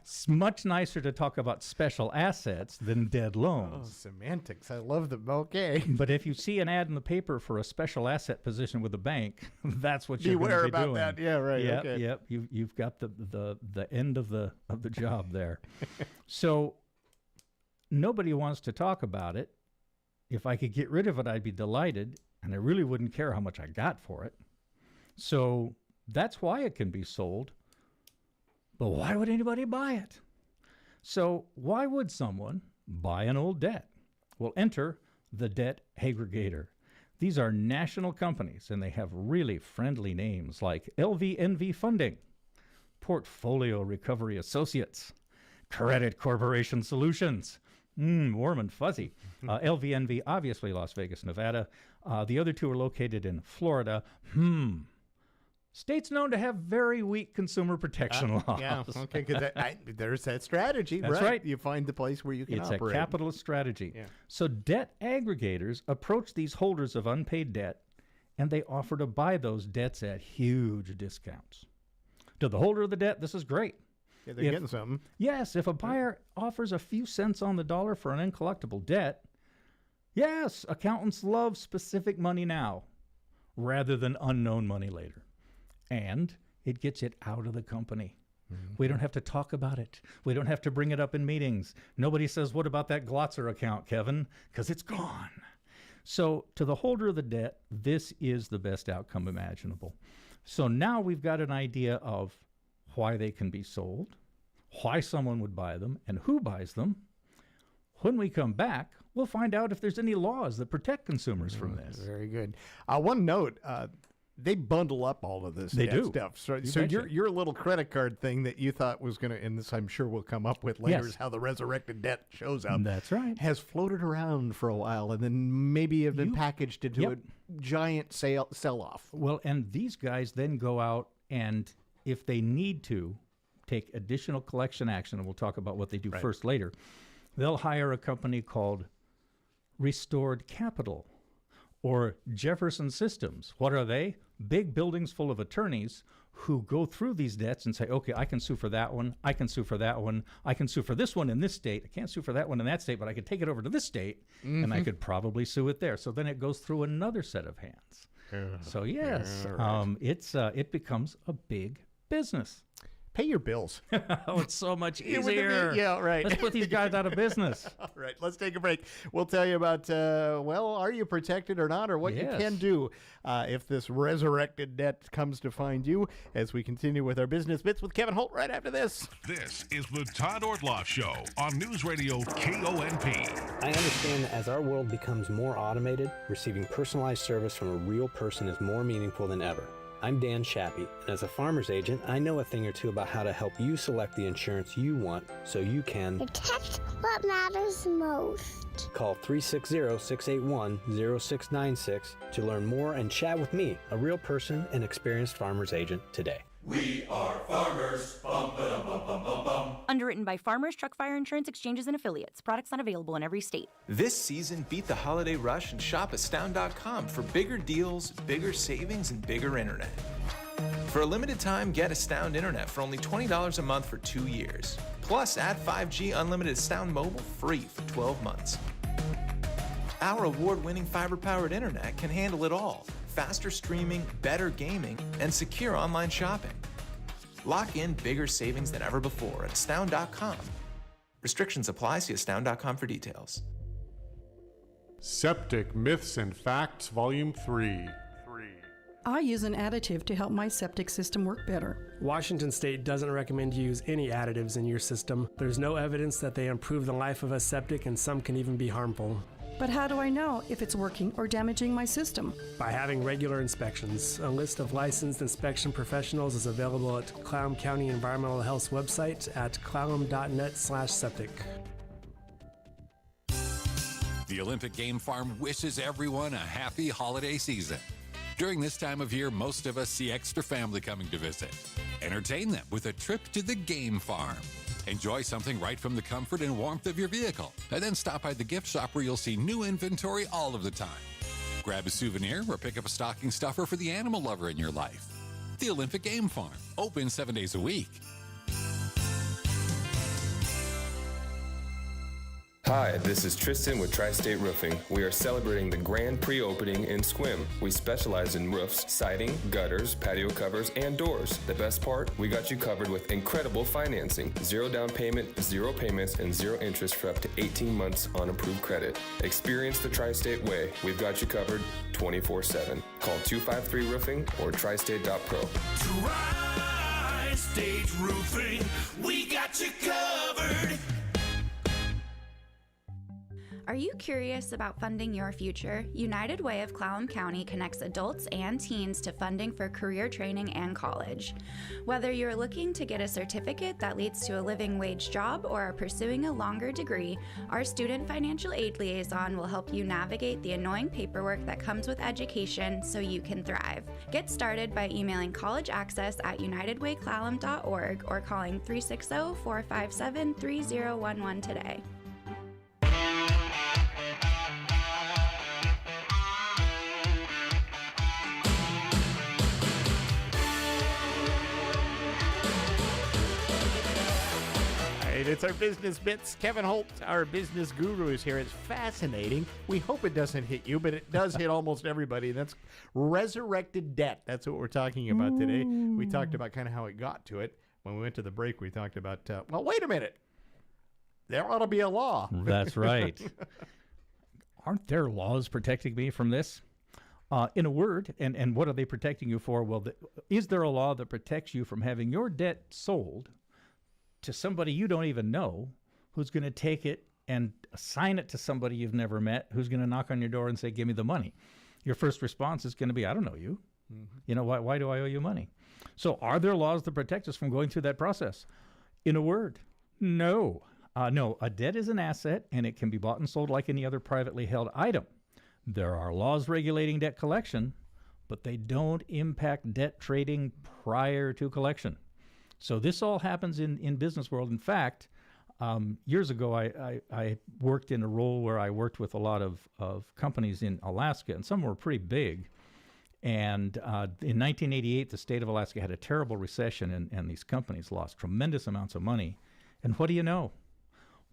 It's much nicer to talk about special assets than dead Oh, loans. semantics. I love them. Okay. But if you see an ad in the paper for a special asset position with a bank, that's what you're going Beware to be about doing. that. Yeah, right. Yep, Okay. yep. You've got the end of the job there. So nobody wants to talk about it. If I could get rid of it, I'd be delighted, and I really wouldn't care how much I got for it. So that's why it can be sold. But why would anybody buy it? So why would someone buy an old debt? Well, enter the debt aggregator. These are national companies, and they have really friendly names like LVNV Funding, Portfolio Recovery Associates, Credit Corporation Solutions, warm and fuzzy. LVNV, obviously Las Vegas, Nevada. The other two are located in Florida. States known to have very weak consumer protection laws. Yeah, okay, because there's that strategy. That's right. You find the place where you can It's operate. a capitalist strategy. Yeah. So debt aggregators approach these holders of unpaid debt, and they offer to buy those debts at huge discounts. To the holder of the debt, this is great. Yeah, they're getting something. Yes, if a buyer offers a few cents on the dollar for an uncollectible debt, yes, accountants love specific money now rather than unknown money later. And it gets it out of the company. We don't have to talk about it. We don't have to bring it up in meetings. Nobody says, what about that Glotzer account, Kevin? Because it's gone. So to the holder of the debt, this is the best outcome imaginable. So now we've got an idea of why they can be sold, why someone would buy them, and who buys them. When we come back, we'll find out if there's any laws that protect consumers from this. Very good. One note, they bundle up all of this They do. stuff. So, You so betcha. your little credit card thing that you thought was going to, and this I'm sure we'll come up with later, Yes. is how the resurrected debt shows up. That's right. Has floated around for a while and then maybe have been packaged into Yep. a giant sell-off. Well, and these guys then go out and, if they need to, take additional collection action, and we'll talk about what they do first later. They'll hire a company called Restored Capital or Jefferson Systems. What are they? Big buildings full of attorneys who go through these debts and say, okay, I can sue for that one, I can sue for that one, I can sue for this one in this state, I can't sue for that one in that state, but I could take it over to this state, and I could probably sue it there. So then it goes through another set of hands. So yes, it becomes a big business. Pay your bills. Oh, it's so much easier. Yeah, right. Let's put these guys out of business. All right, let's take a break. We'll tell you about, are you protected or not, or what you can do if this resurrected debt comes to find you, as we continue with our Business Bits with Kevin Holt right after this. This is the Todd Ortloff Show on Newsradio KONP. I understand that as our world becomes more automated, receiving personalized service from a real person is more meaningful than ever. I'm Dan Shappy, and as a farmer's agent, I know a thing or two about how to help you select the insurance you want so you can protect what matters most. Call 360-681-0696 to learn more and chat with me, a real person and experienced farmer's agent, today. We are farmers. Bum, ba-dum, bum, bum, bum, bum. Underwritten by Farmers Truck Fire Insurance Exchanges and Affiliates. Products not available in every state. This season, beat the holiday rush and shop Astound.com for bigger deals, bigger savings, and bigger internet. For a limited time, get Astound Internet for only $20 a month for 2 years. Plus, add 5G unlimited Astound Mobile free for 12 months. Our award-winning fiber-powered internet can handle it all. Faster streaming, better gaming, and secure online shopping. Lock in bigger savings than ever before at Astound.com. Restrictions apply. See Astound.com for details. Septic Myths and Facts, Volume 3. I use an additive to help my septic system work better. Washington State doesn't recommend you use any additives in your system. There's no evidence that they improve the life of a septic, and some can even be harmful. But how do I know if it's working or damaging my system? By having regular inspections. A list of licensed inspection professionals is available at Clallam County Environmental Health's website at clallam.net/septic. The Olympic Game Farm wishes everyone a happy holiday season. During this time of year, most of us see extra family coming to visit. Entertain them with a trip to the Game Farm. Enjoy something right from the comfort and warmth of your vehicle, and then stop by the gift shop where you'll see new inventory all of the time. Grab a souvenir or pick up a stocking stuffer for the animal lover in your life. The Olympic Game Farm, open 7 days a week. Hi, this is Tristan with Tri-State Roofing. We are celebrating the grand pre-opening in Sequim. We specialize in roofs, siding, gutters, patio covers, and doors. The best part, we got you covered with incredible financing. 0 down payment, 0 payments, and 0 interest for up to 18 months on approved credit. Experience the Tri-State way. We've got you covered 24/7. Call 253-ROOFING or tristate.pro. Tri-State Roofing, we got you covered. Are you curious about funding your future? United Way of Clallam County connects adults and teens to funding for career training and college. Whether you're looking to get a certificate that leads to a living wage job or are pursuing a longer degree, our Student Financial Aid Liaison will help you navigate the annoying paperwork that comes with education so you can thrive. Get started by emailing collegeaccess@unitedwayclallam.org or calling 360-457-3011 today. It's our Business Bits. Kevin Holt, our business guru, is here. It's fascinating. We hope it doesn't hit you, but it does hit almost everybody. That's resurrected debt. That's what we're talking about today. We talked about kind of how it got to it. When we went to the break, we talked about, well, wait a minute. There ought to be a law. That's right. Aren't there laws protecting me from this? In a word, and what are they protecting you for? Well, is there a law that protects you from having your debt sold to somebody you don't even know, who's going to take it and assign it to somebody you've never met, who's going to knock on your door and say, give me the money? Your first response is going to be, I don't know you. Mm-hmm. You know, why do I owe you money? So are there laws that protect us from going through that process? In a word, no. No, a debt is an asset, and it can be bought and sold like any other privately held item. There are laws regulating debt collection, but they don't impact debt trading prior to collection. So this all happens in business world. In fact, years ago, I worked in a role where I worked with a lot of companies in Alaska, and some were pretty big. And in 1988, the state of Alaska had a terrible recession, and these companies lost tremendous amounts of money. And what do you know?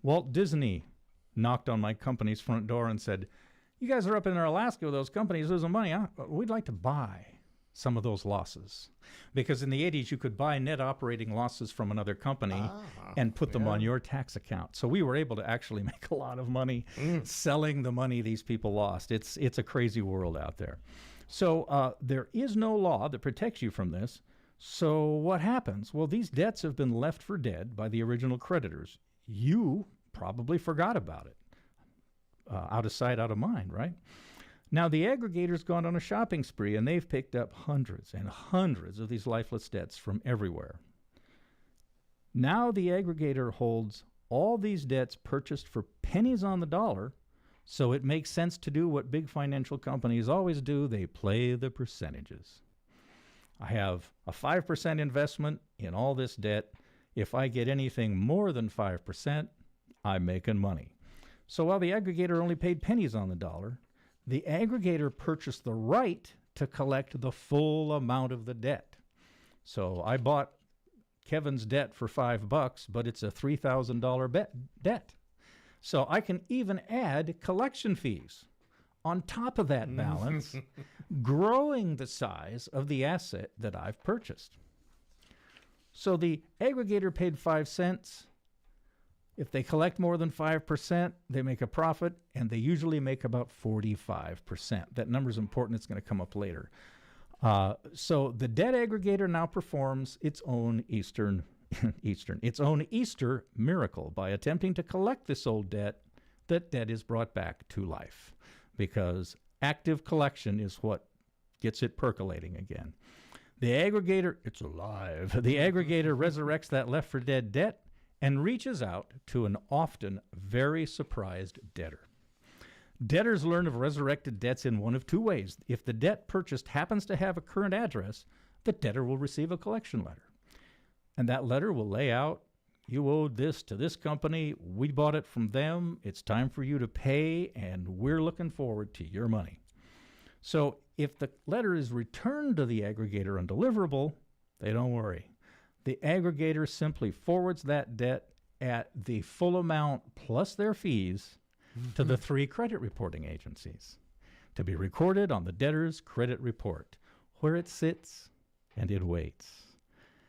Walt Disney knocked on my company's front door and said, "You guys are up in Alaska with those companies losing money. We'd like to buy some of those losses." Because in the 80s, you could buy net operating losses from another company and put them on your tax account. So we were able to actually make a lot of money selling the money these people lost. It's a crazy world out there. So there is no law that protects you from this. So what happens? Well, these debts have been left for dead by the original creditors. You probably forgot about it. Out of sight, out of mind, right? Now, the aggregator's gone on a shopping spree, and they've picked up hundreds and hundreds of these lifeless debts from everywhere. Now the aggregator holds all these debts purchased for pennies on the dollar, so it makes sense to do what big financial companies always do. They play the percentages. I have a 5% investment in all this debt. If I get anything more than 5%, I'm making money. So while the aggregator only paid pennies on the dollar, the aggregator purchased the right to collect the full amount of the debt. So I bought Kevin's debt for $5, but it's a $3,000 debt. So I can even add collection fees on top of that balance, growing the size of the asset that I've purchased. So the aggregator paid 5 cents. If they collect more than 5%, they make a profit, and they usually make about 45%. That number is important. It's going to come up later. So the debt aggregator now performs its own Easter miracle by attempting to collect this old debt. That debt is brought back to life because active collection is what gets it percolating again. The aggregator, it's alive. The aggregator resurrects that left for dead debt and reaches out to an often very surprised debtor. Debtors learn of resurrected debts in one of two ways. If the debt purchased happens to have a current address, the debtor will receive a collection letter. And that letter will lay out, you owed this to this company, we bought it from them, it's time for you to pay, and we're looking forward to your money. So if the letter is returned to the aggregator undeliverable, they don't worry. The aggregator simply forwards that debt at the full amount plus their fees to the 3 credit reporting agencies to be recorded on the debtor's credit report, where it sits and it waits.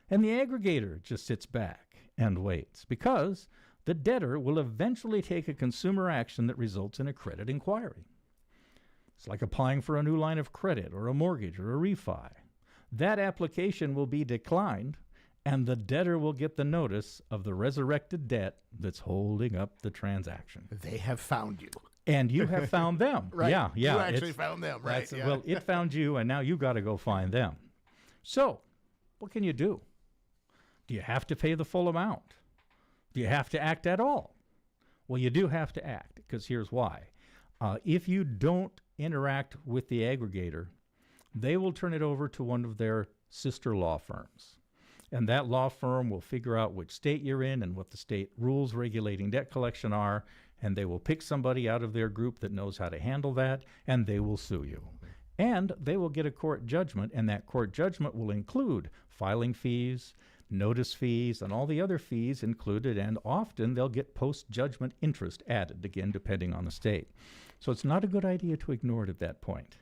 And the aggregator just sits back and waits because the debtor will eventually take a consumer action that results in a credit inquiry. It's like applying for a new line of credit or a mortgage or a refi. That application will be declined, and the debtor will get the notice of the resurrected debt that's holding up the transaction. They have found you. And you have found them. Right. Yeah. You actually found them, right? Yeah. Well, it found you, and now you got to go find them. So, what can you do? Do you have to pay the full amount? Do you have to act at all? Well, you do have to act, because here's why. If you don't interact with the aggregator, they will turn it over to one of their sister law firms. And that law firm will figure out which state you're in and what the state rules regulating debt collection are, and they will pick somebody out of their group that knows how to handle that, and they will sue you. And they will get a court judgment, and that court judgment will include filing fees, notice fees, and all the other fees included, and often they'll get post-judgment interest added, again, depending on the state. So it's not a good idea to ignore it at that point.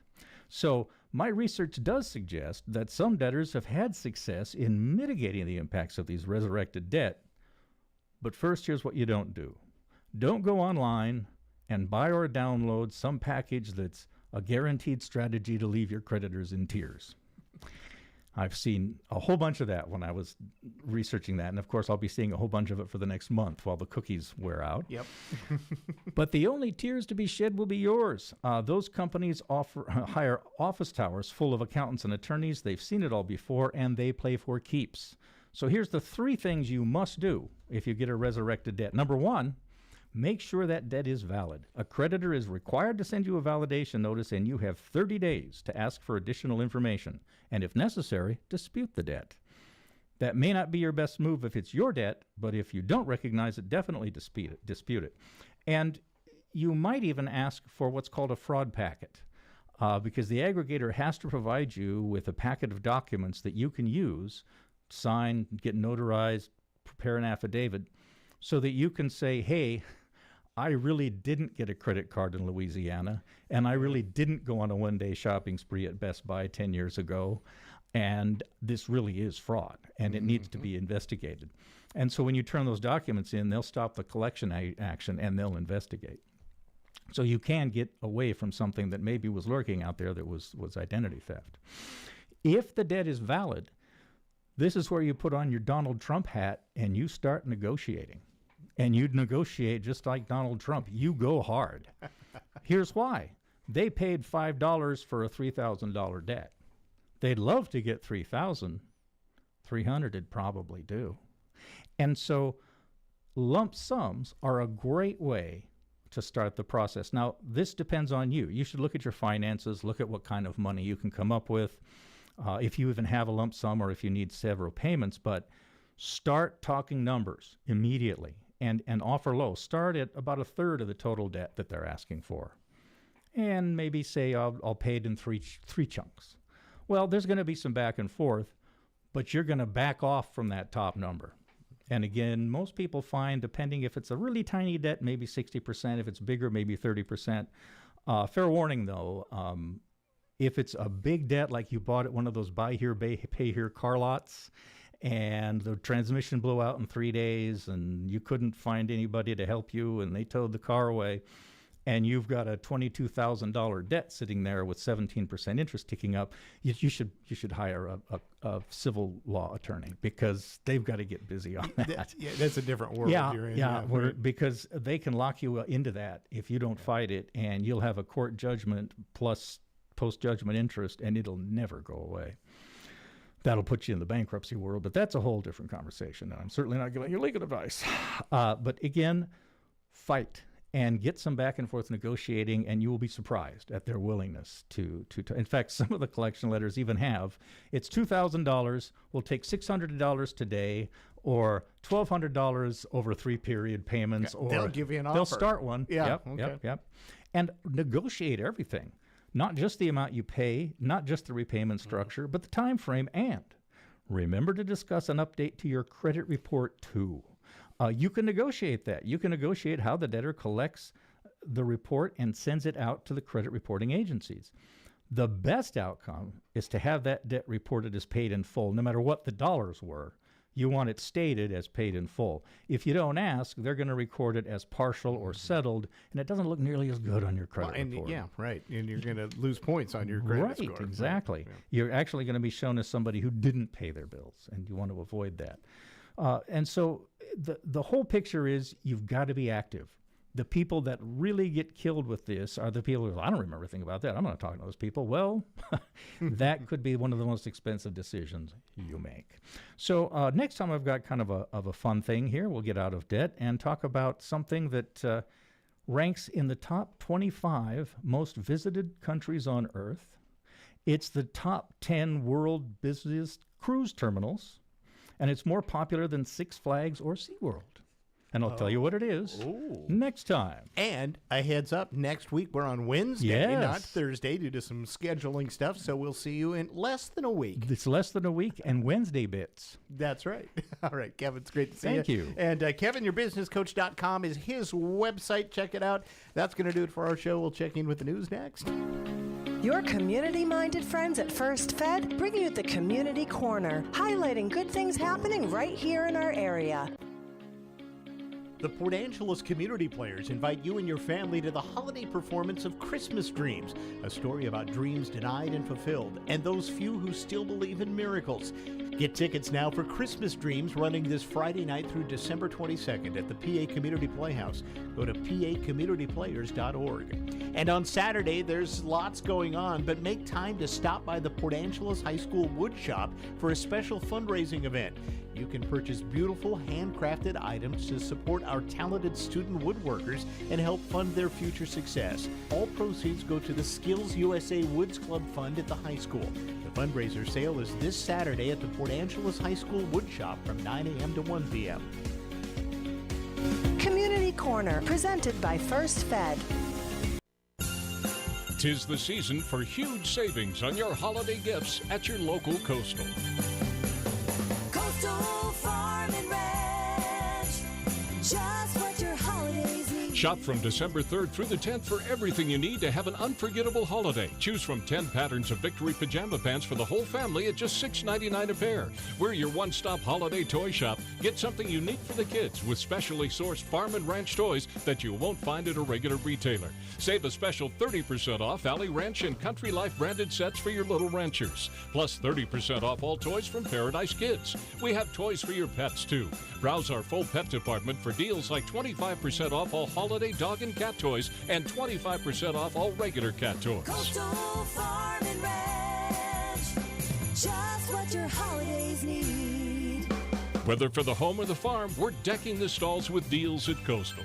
So my research does suggest that some debtors have had success in mitigating the impacts of these resurrected debt. But first, here's what you don't do. Don't go online and buy or download some package that's a guaranteed strategy to leave your creditors in tears. I've seen a whole bunch of that when I was researching that. And of course, I'll be seeing a whole bunch of it for the next month while the cookies wear out. Yep. But the only tears to be shed will be yours. Those companies hire office towers full of accountants and attorneys. They've seen it all before, and they play for keeps. So here's the 3 things you must do if you get a resurrected debt. Number 1, make sure that debt is valid. A creditor is required to send you a validation notice, and you have 30 days to ask for additional information, and if necessary, dispute the debt. That may not be your best move if it's your debt, but if you don't recognize it, definitely dispute it. And you might even ask for what's called a fraud packet. because the aggregator has to provide you with a packet of documents that you can use, sign, get notarized, prepare an affidavit, so that you can say, hey, I really didn't get a credit card in Louisiana, and I really didn't go on a one-day shopping spree at Best Buy 10 years ago, and this really is fraud, and it needs to be investigated. And so when you turn those documents in, they'll stop the collection action, and they'll investigate. So you can get away from something that maybe was lurking out there that was identity theft. If the debt is valid, this is where you put on your Donald Trump hat and you start negotiating. And you'd negotiate just like Donald Trump. You go hard. Here's why. They paid $5 for a $3,000 debt. They'd love to get $3,000. $300 it'd probably do. And so lump sums are a great way to start the process. Now, this depends on you. You should look at your finances, look at what kind of money you can come up with, if you even have a lump sum or if you need several payments, but start talking numbers immediately and offer low. Start at about a third of the total debt that they're asking for. And maybe say, I'll pay it in three chunks. Well, there's going to be some back and forth, but you're going to back off from that top number. And again, most people find, depending if it's a really tiny debt, maybe 60%. If it's bigger, maybe 30%. Fair warning, though, if it's a big debt, like you bought at one of those buy here, pay here car lots, and the transmission blew out in 3 days, and you couldn't find anybody to help you, and they towed the car away, and you've got a $22,000 debt sitting there with 17% interest ticking up, you should hire a civil law attorney, because they've got to get busy on that. Yeah, that's a different world you're in. Because they can lock you into that if you don't fight it, and you'll have a court judgment plus post-judgment interest, and it'll never go away. That'll put you in the bankruptcy world, but that's a whole different conversation, and I'm certainly not giving you legal advice. But again, fight and get some back and forth negotiating, and you will be surprised at their willingness to. In fact, some of the collection letters even have, it's $2,000, we'll take $600 today, or $1,200 over 3 period payments. Okay. Or they'll give you an offer. They'll start one. Yeah. Yep. And negotiate everything. Not just the amount you pay, not just the repayment structure, but the time frame. And remember to discuss an update to your credit report too. You can negotiate that. You can negotiate how the debtor collects the report and sends it out to the credit reporting agencies. The best outcome is to have that debt reported as paid in full, no matter what the dollars were. You want it stated as paid in full. If you don't ask, they're going to record it as partial or settled, and it doesn't look nearly as good on your credit report. Yeah, right. And you're going to lose points on your credit score. Right, exactly. Yeah. You're actually going to be shown as somebody who didn't pay their bills, and you want to avoid that. And so the whole picture is you've got to be active. The people that really get killed with this are the people who, I don't remember anything about that. I'm not talking to those people. Well, that could be one of the most expensive decisions you make. So next time I've got kind of a fun thing here. We'll get out of debt and talk about something that ranks in the top 25 most visited countries on Earth. It's the top 10 world busiest cruise terminals, and it's more popular than Six Flags or SeaWorld. And I'll tell you what it is next time. And a heads up, next week we're on Wednesday, not Thursday, due to some scheduling stuff. So we'll see you in less than a week. It's less than a week and Wednesday bits. That's right. All right, Kevin, it's great to see you. Thank you. And KevinYourBusinessCoach.com is his website. Check it out. That's going to do it for our show. We'll check in with the news next. Your community-minded friends at First Fed bring you the Community Corner, highlighting good things happening right here in our area. The Port Angeles Community Players invite you and your family to the holiday performance of Christmas Dreams, a story about dreams denied and fulfilled, and those few who still believe in miracles. Get tickets now for Christmas Dreams, running this Friday night through December 22nd at the PA Community Playhouse. Go to pacommunityplayers.org. And on Saturday, there's lots going on, but make time to stop by the Port Angeles High School Wood Shop for a special fundraising event. You can purchase beautiful handcrafted items to support our talented student woodworkers and help fund their future success. All proceeds go to the Skills USA Woods Club Fund at the high school. The fundraiser sale is this Saturday at the Port Angeles High School Wood Shop from 9 a.m. to 1 p.m. Community Corner, presented by First Fed. 'Tis the season for huge savings on your holiday gifts at your local Coastal. Coastal Farm and Ranch, just what your holidays need. Shop from December 3rd through the 10th for everything you need to have an unforgettable holiday. Choose from 10 patterns of Victory pajama pants for the whole family at just $6.99 a pair. We're your one-stop holiday toy shop. Get something unique for the kids with specially sourced farm and ranch toys that you won't find at a regular retailer. Save a special 30% off Valley Ranch and Country Life branded sets for your little ranchers. Plus 30% off all toys from Paradise Kids. We have toys for your pets too. Browse our full pet department for deals like 25% off all holiday dog and cat toys and 25% off all regular cat toys. Coastal Farm and Ranch, just what your holidays need. Whether for the home or the farm, we're decking the stalls with deals at Coastal.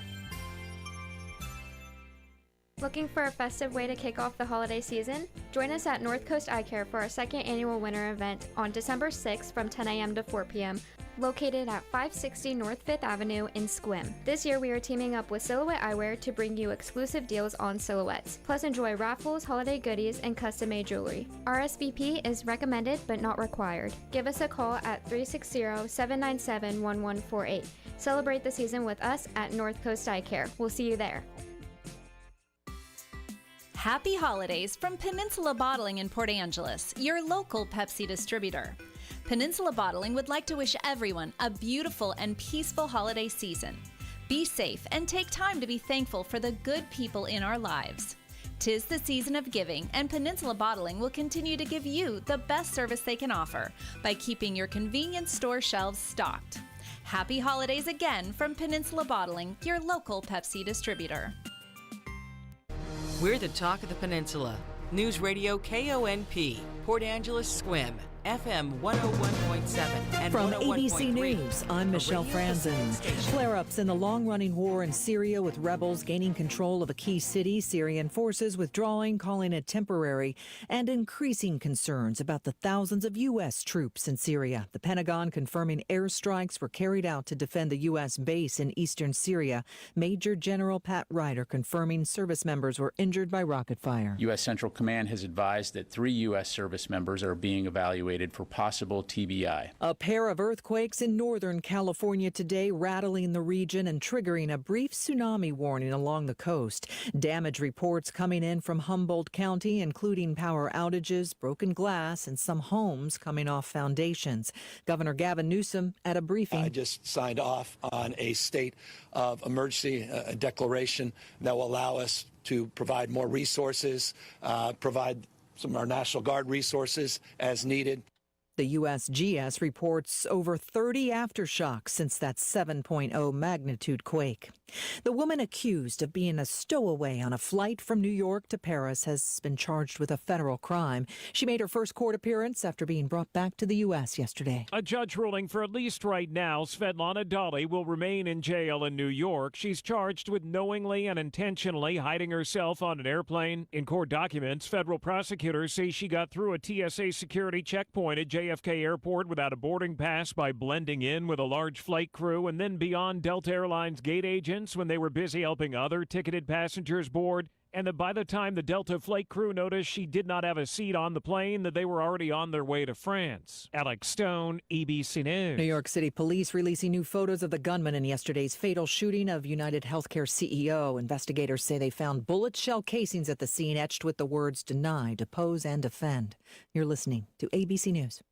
Looking for a festive way to kick off the holiday season? Join us at North Coast Eye Care for our second annual winter event on December 6th from 10 a.m. to 4 p.m. located at 560 North 5th Avenue in Sequim. This year we are teaming up with Silhouette Eyewear to bring you exclusive deals on silhouettes. Plus enjoy raffles, holiday goodies, and custom-made jewelry. RSVP is recommended but not required. Give us a call at 360-797-1148. Celebrate the season with us at North Coast Eye Care. We'll see you there. Happy holidays from Peninsula Bottling in Port Angeles, your local Pepsi distributor. Peninsula Bottling would like to wish everyone a beautiful and peaceful holiday season. Be safe and take time to be thankful for the good people in our lives. 'Tis the season of giving, and Peninsula Bottling will continue to give you the best service they can offer by keeping your convenience store shelves stocked. Happy holidays again from Peninsula Bottling, your local Pepsi distributor. We're the talk of the peninsula. Newsradio KONP, Port Angeles Sequim, FM 101.7 and From 101.3. ABC News, I'm Michelle Franzen. Flare-ups in the long-running war in Syria with rebels gaining control of a key city, Syrian forces withdrawing, calling it temporary, and increasing concerns about the thousands of U.S. troops in Syria. The Pentagon confirming airstrikes were carried out to defend the U.S. base in eastern Syria. Major General Pat Ryder confirming service members were injured by rocket fire. U.S. Central Command has advised that 3 U.S. service members are being evaluated for possible TBI. A pair of earthquakes in Northern California today, rattling the region and triggering a brief tsunami warning along the coast. Damage reports coming in from Humboldt County, including power outages, broken glass, and some homes coming off foundations. Governor Gavin Newsom at a briefing. I just signed off on a state of emergency, a declaration that will allow us to provide more resources, provide some of our National Guard resources as needed. The USGS reports over 30 aftershocks since that 7.0 magnitude quake. The woman accused of being a stowaway on a flight from New York to Paris has been charged with a federal crime. She made her first court appearance after being brought back to the U.S. yesterday. A judge ruling for at least right now, Svetlana Dali will remain in jail in New York. She's charged with knowingly and intentionally hiding herself on an airplane. In court documents, federal prosecutors say she got through a TSA security checkpoint at JFK Airport without a boarding pass by blending in with a large flight crew and then beyond Delta Airlines gate agents when they were busy helping other ticketed passengers board. And that by the time the Delta flight crew noticed she did not have a seat on the plane, that they were already on their way to France. Alex Stone, ABC News. New York City police releasing new photos of the gunman in yesterday's fatal shooting of United Healthcare CEO. Investigators say they found bullet shell casings at the scene etched with the words deny, depose, and defend. You're listening to ABC News.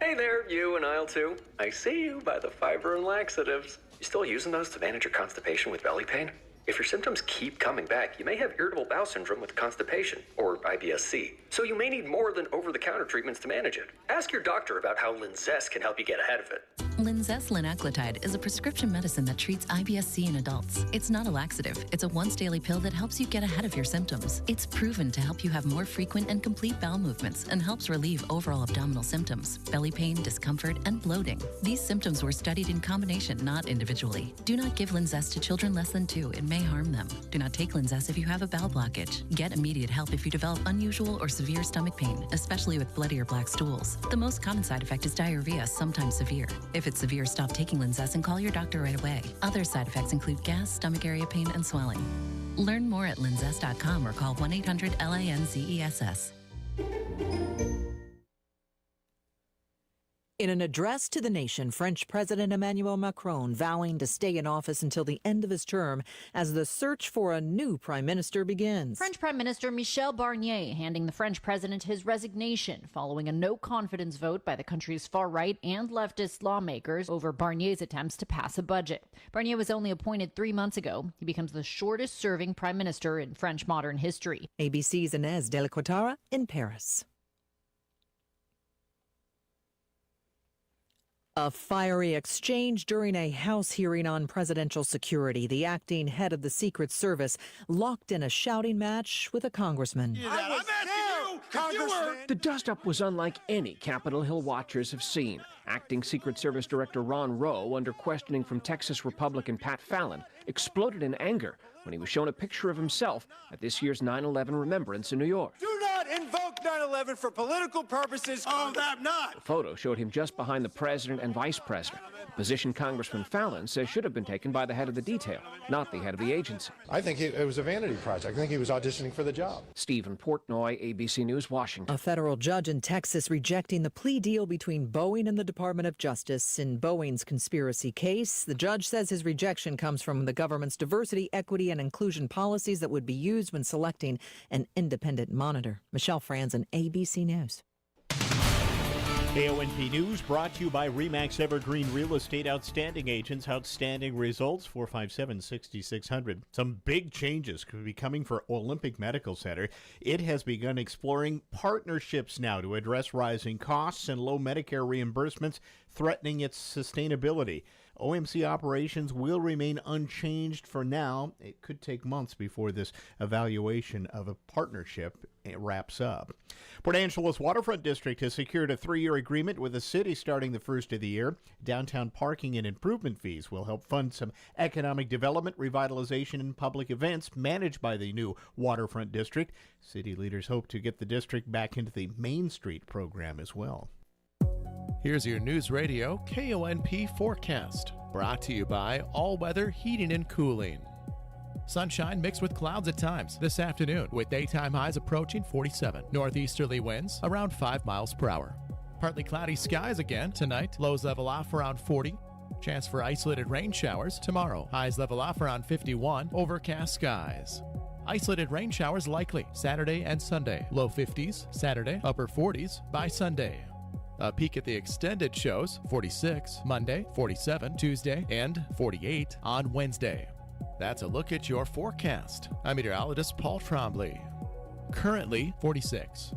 Hey there, you in aisle 2. I see you by the fiber and laxatives. You still using those to manage your constipation with belly pain? If your symptoms keep coming back, you may have irritable bowel syndrome with constipation, or IBS-C. So you may need more than over-the-counter treatments to manage it. Ask your doctor about how Linzess can help you get ahead of it. Linzess linaclotide is a prescription medicine that treats IBS-C in adults. It's not a laxative. It's a once-daily pill that helps you get ahead of your symptoms. It's proven to help you have more frequent and complete bowel movements and helps relieve overall abdominal symptoms, belly pain, discomfort, and bloating. These symptoms were studied in combination, not individually. Do not give Linzess to children less than 2. It may harm them. Do not take Linzess if you have a bowel blockage. Get immediate help if you develop unusual or severe stomach pain, especially with bloody or black stools. The most common side effect is diarrhea, sometimes severe. If it's it's severe, stop taking Linzess and call your doctor right away. Other side effects include gas, stomach area pain, and swelling. Learn more at linzess.com or call 1-800-LINZESS. In an address to the nation, French President Emmanuel Macron vowing to stay in office until the end of his term as the search for a new prime minister begins. French Prime Minister Michel Barnier handing the French president his resignation following a no-confidence vote by the country's far-right and leftist lawmakers over Barnier's attempts to pass a budget. Barnier was only appointed 3 months ago. He becomes the shortest-serving prime minister in French modern history. ABC's Inez de la Quatara in Paris. A fiery exchange during a House hearing on presidential security. The acting head of the Secret Service locked in a shouting match with a congressman. The dust-up was unlike any Capitol Hill watchers have seen. Acting Secret Service Director Ron Rowe, under questioning from Texas Republican Pat Fallon, exploded in anger when he was shown a picture of himself at this year's 9/11 remembrance in New York. Do not invoke 9/11 for political purposes. Oh, I'm not. The photo showed him just behind the president and vice president, a position Congressman Fallon says should have been taken by the head of the detail, not the head of the agency. I think it was a vanity project. I think he was auditioning for the job. Stephen Portnoy, ABC News, Washington. A federal judge in Texas rejecting the plea deal between Boeing and the Department of Justice in Boeing's conspiracy case. The judge says his rejection comes from the government's diversity, equity, and inclusion policies that would be used when selecting an independent monitor. Michelle Franzen, ABC News. KONP News brought to you by RE/MAX Evergreen Real Estate Outstanding Agents. Outstanding results, 457-6600. Some big changes could be coming for Olympic Medical Center. It has begun exploring partnerships now to address rising costs and low Medicare reimbursements threatening its sustainability. OMC operations will remain unchanged for now. It could take months before this evaluation of a partnership wraps up. Port Angeles Waterfront District has secured a 3-year agreement with the city starting the first of the year. Downtown parking and improvement fees will help fund some economic development, revitalization, and public events managed by the new Waterfront District. City leaders hope to get the district back into the Main Street program as well. Here's your News Radio KONP forecast, brought to you by All Weather Heating and Cooling. Sunshine mixed with clouds at times this afternoon, with daytime highs approaching 47. Northeasterly winds around 5 miles per hour. Partly cloudy skies again tonight, lows level off around 40. Chance for isolated rain showers tomorrow, highs level off around 51. Overcast skies. Isolated rain showers likely Saturday and Sunday, low 50s Saturday, upper 40s by Sunday. A peek at the extended shows, 46 Monday, 47 Tuesday, and 48 on Wednesday. That's a look at your forecast. I'm meteorologist Paul Trombley. Currently 46.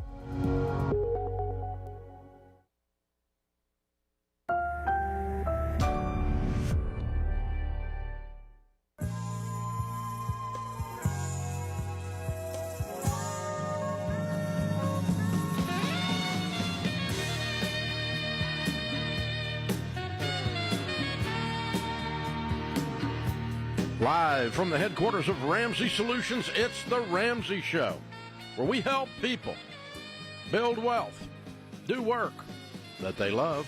Live from the headquarters of Ramsey Solutions, it's The Ramsey Show, where we help people build wealth, do work that they love,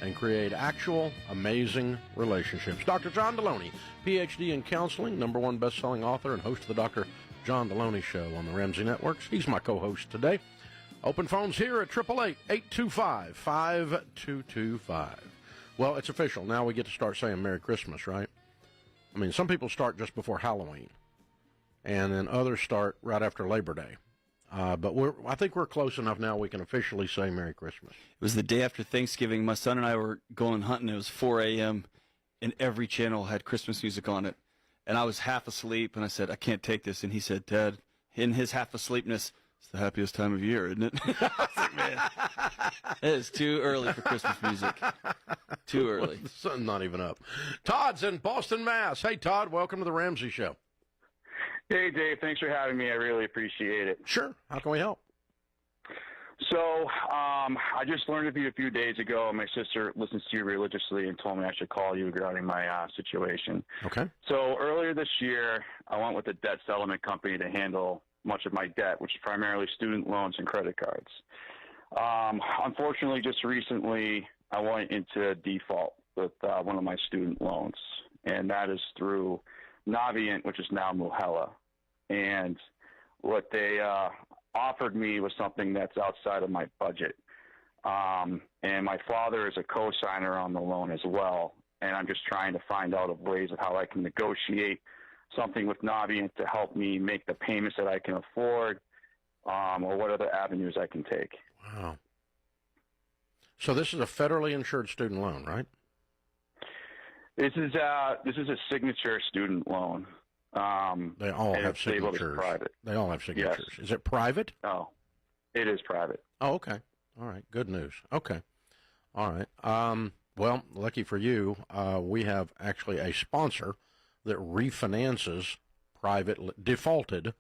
and create actual amazing relationships. Dr. John Deloney, Ph.D. in counseling, #1 best-selling author, and host of the Dr. John Deloney Show on the Ramsey Networks. He's my co-host today. Open phones here at 888-825-5225. Well, it's official. Now we get to start saying Merry Christmas, right? I mean, some people start just before Halloween, and then others start right after Labor Day. But I think we're close enough now we can officially say Merry Christmas. It was the day after Thanksgiving. My son and I were going hunting. It was 4 a.m., and every channel had Christmas music on it. And I was half asleep, and I said, I can't take this. And he said, Dad, in his half asleepness, it's the happiest time of year, isn't it? I was like, man, it is too early for Christmas music. Too early. The sun's not even up. Todd's in Boston, Mass. Hey, Todd, welcome to the Ramsey Show. Hey, Dave. Thanks for having me. I really appreciate it. Sure. How can we help? So I just learned of you a few days ago. My sister listens to you religiously and told me I should call you regarding my situation. Okay. So earlier this year, I went with a debt settlement company to handle much of my debt, which is primarily student loans and credit cards. Unfortunately, just recently, I went into default. with one of my student loans, and that is through Navient, which is now Muhela. And what they offered me was something that's outside of my budget. And my father is a co-signer on the loan as well, and I'm just trying to find out of ways of how I can negotiate something with Navient to help me make the payments that I can afford, or what other avenues I can take. Wow. So this is a federally insured student loan, right? This is a signature student loan. They all have signatures. Private. They all have signatures. Yes. Is it private? Oh, it is private. Oh, okay. All right. Good news. Okay. All right. Well, lucky for you, we have actually a sponsor that refinances defaulted,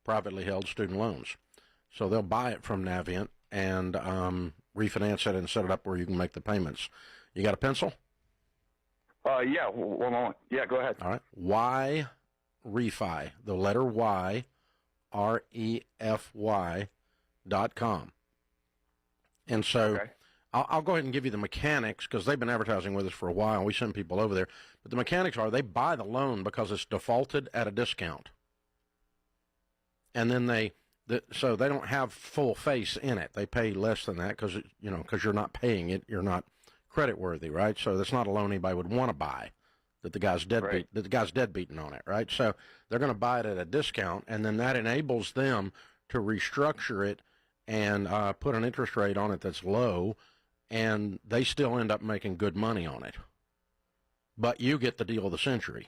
privately held student loans. So they'll buy it from Navient and refinance it and set it up where you can make the payments. You got a pencil? Yeah. One moment. Yeah, go ahead. All right. Y Refi, the letter Y, REFY.com. And so okay. I'll go ahead and give you the mechanics because they've been advertising with us for a while. We send people over there. But the mechanics are they buy the loan because it's defaulted at a discount. And then so they don't have full face in it. They pay less than that because you're not paying it. You're not credit worthy, right? So that's not a loan anybody would want to buy. That the guy's deadbeating on it, right? So they're going to buy it at a discount, and then that enables them to restructure it and put an interest rate on it that's low, and they still end up making good money on it. But you get the deal of the century.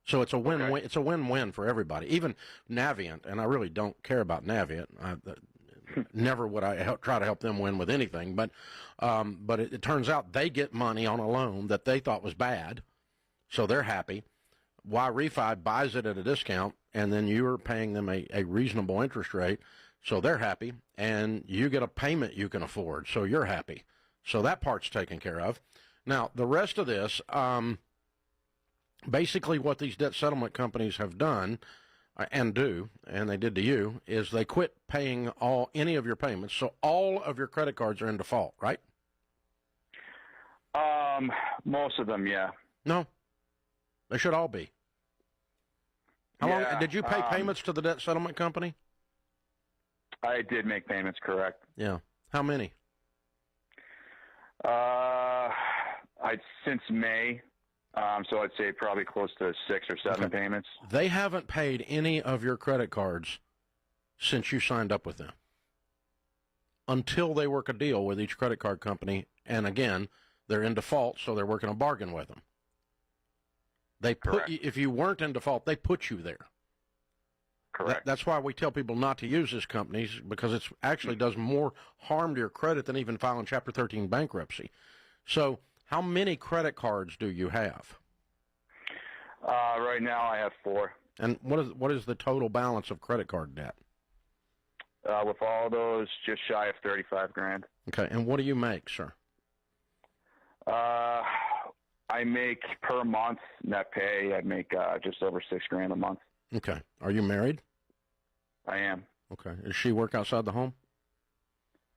So it's a win-win. Okay. It's a win-win for everybody, even Navient. And I really don't care about Navient. Never would I try to help them win with anything, but it turns out they get money on a loan that they thought was bad, so they're happy. Y Refi buys it at a discount, and then you're paying them a reasonable interest rate, so they're happy, and you get a payment you can afford, so you're happy. So that part's taken care of. Now, the rest of this, basically what these debt settlement companies have done and do, and they did to you, is they quit paying any of your payments, so all of your credit cards are in default, right? Most of them, yeah. No, they should all be. How long did you pay payments to the debt settlement company? I did make payments, correct. Yeah. How many? Since May. So I'd say probably close to 6 or 7 payments. They haven't paid any of your credit cards since you signed up with them until they work a deal with each credit card company. And again, they're in default, so they're working a bargain with them. If you weren't in default, they put you there. Correct. That's why we tell people not to use these companies, because it actually does more harm to your credit than even filing Chapter 13 bankruptcy. So how many credit cards do you have? Right now I have 4. And what is the total balance of credit card debt? With all those, just shy of $35,000. Okay, and what do you make, sir? I make per month net pay. I make just over $6,000 a month. Okay. Are you married? I am. Okay. Does she work outside the home?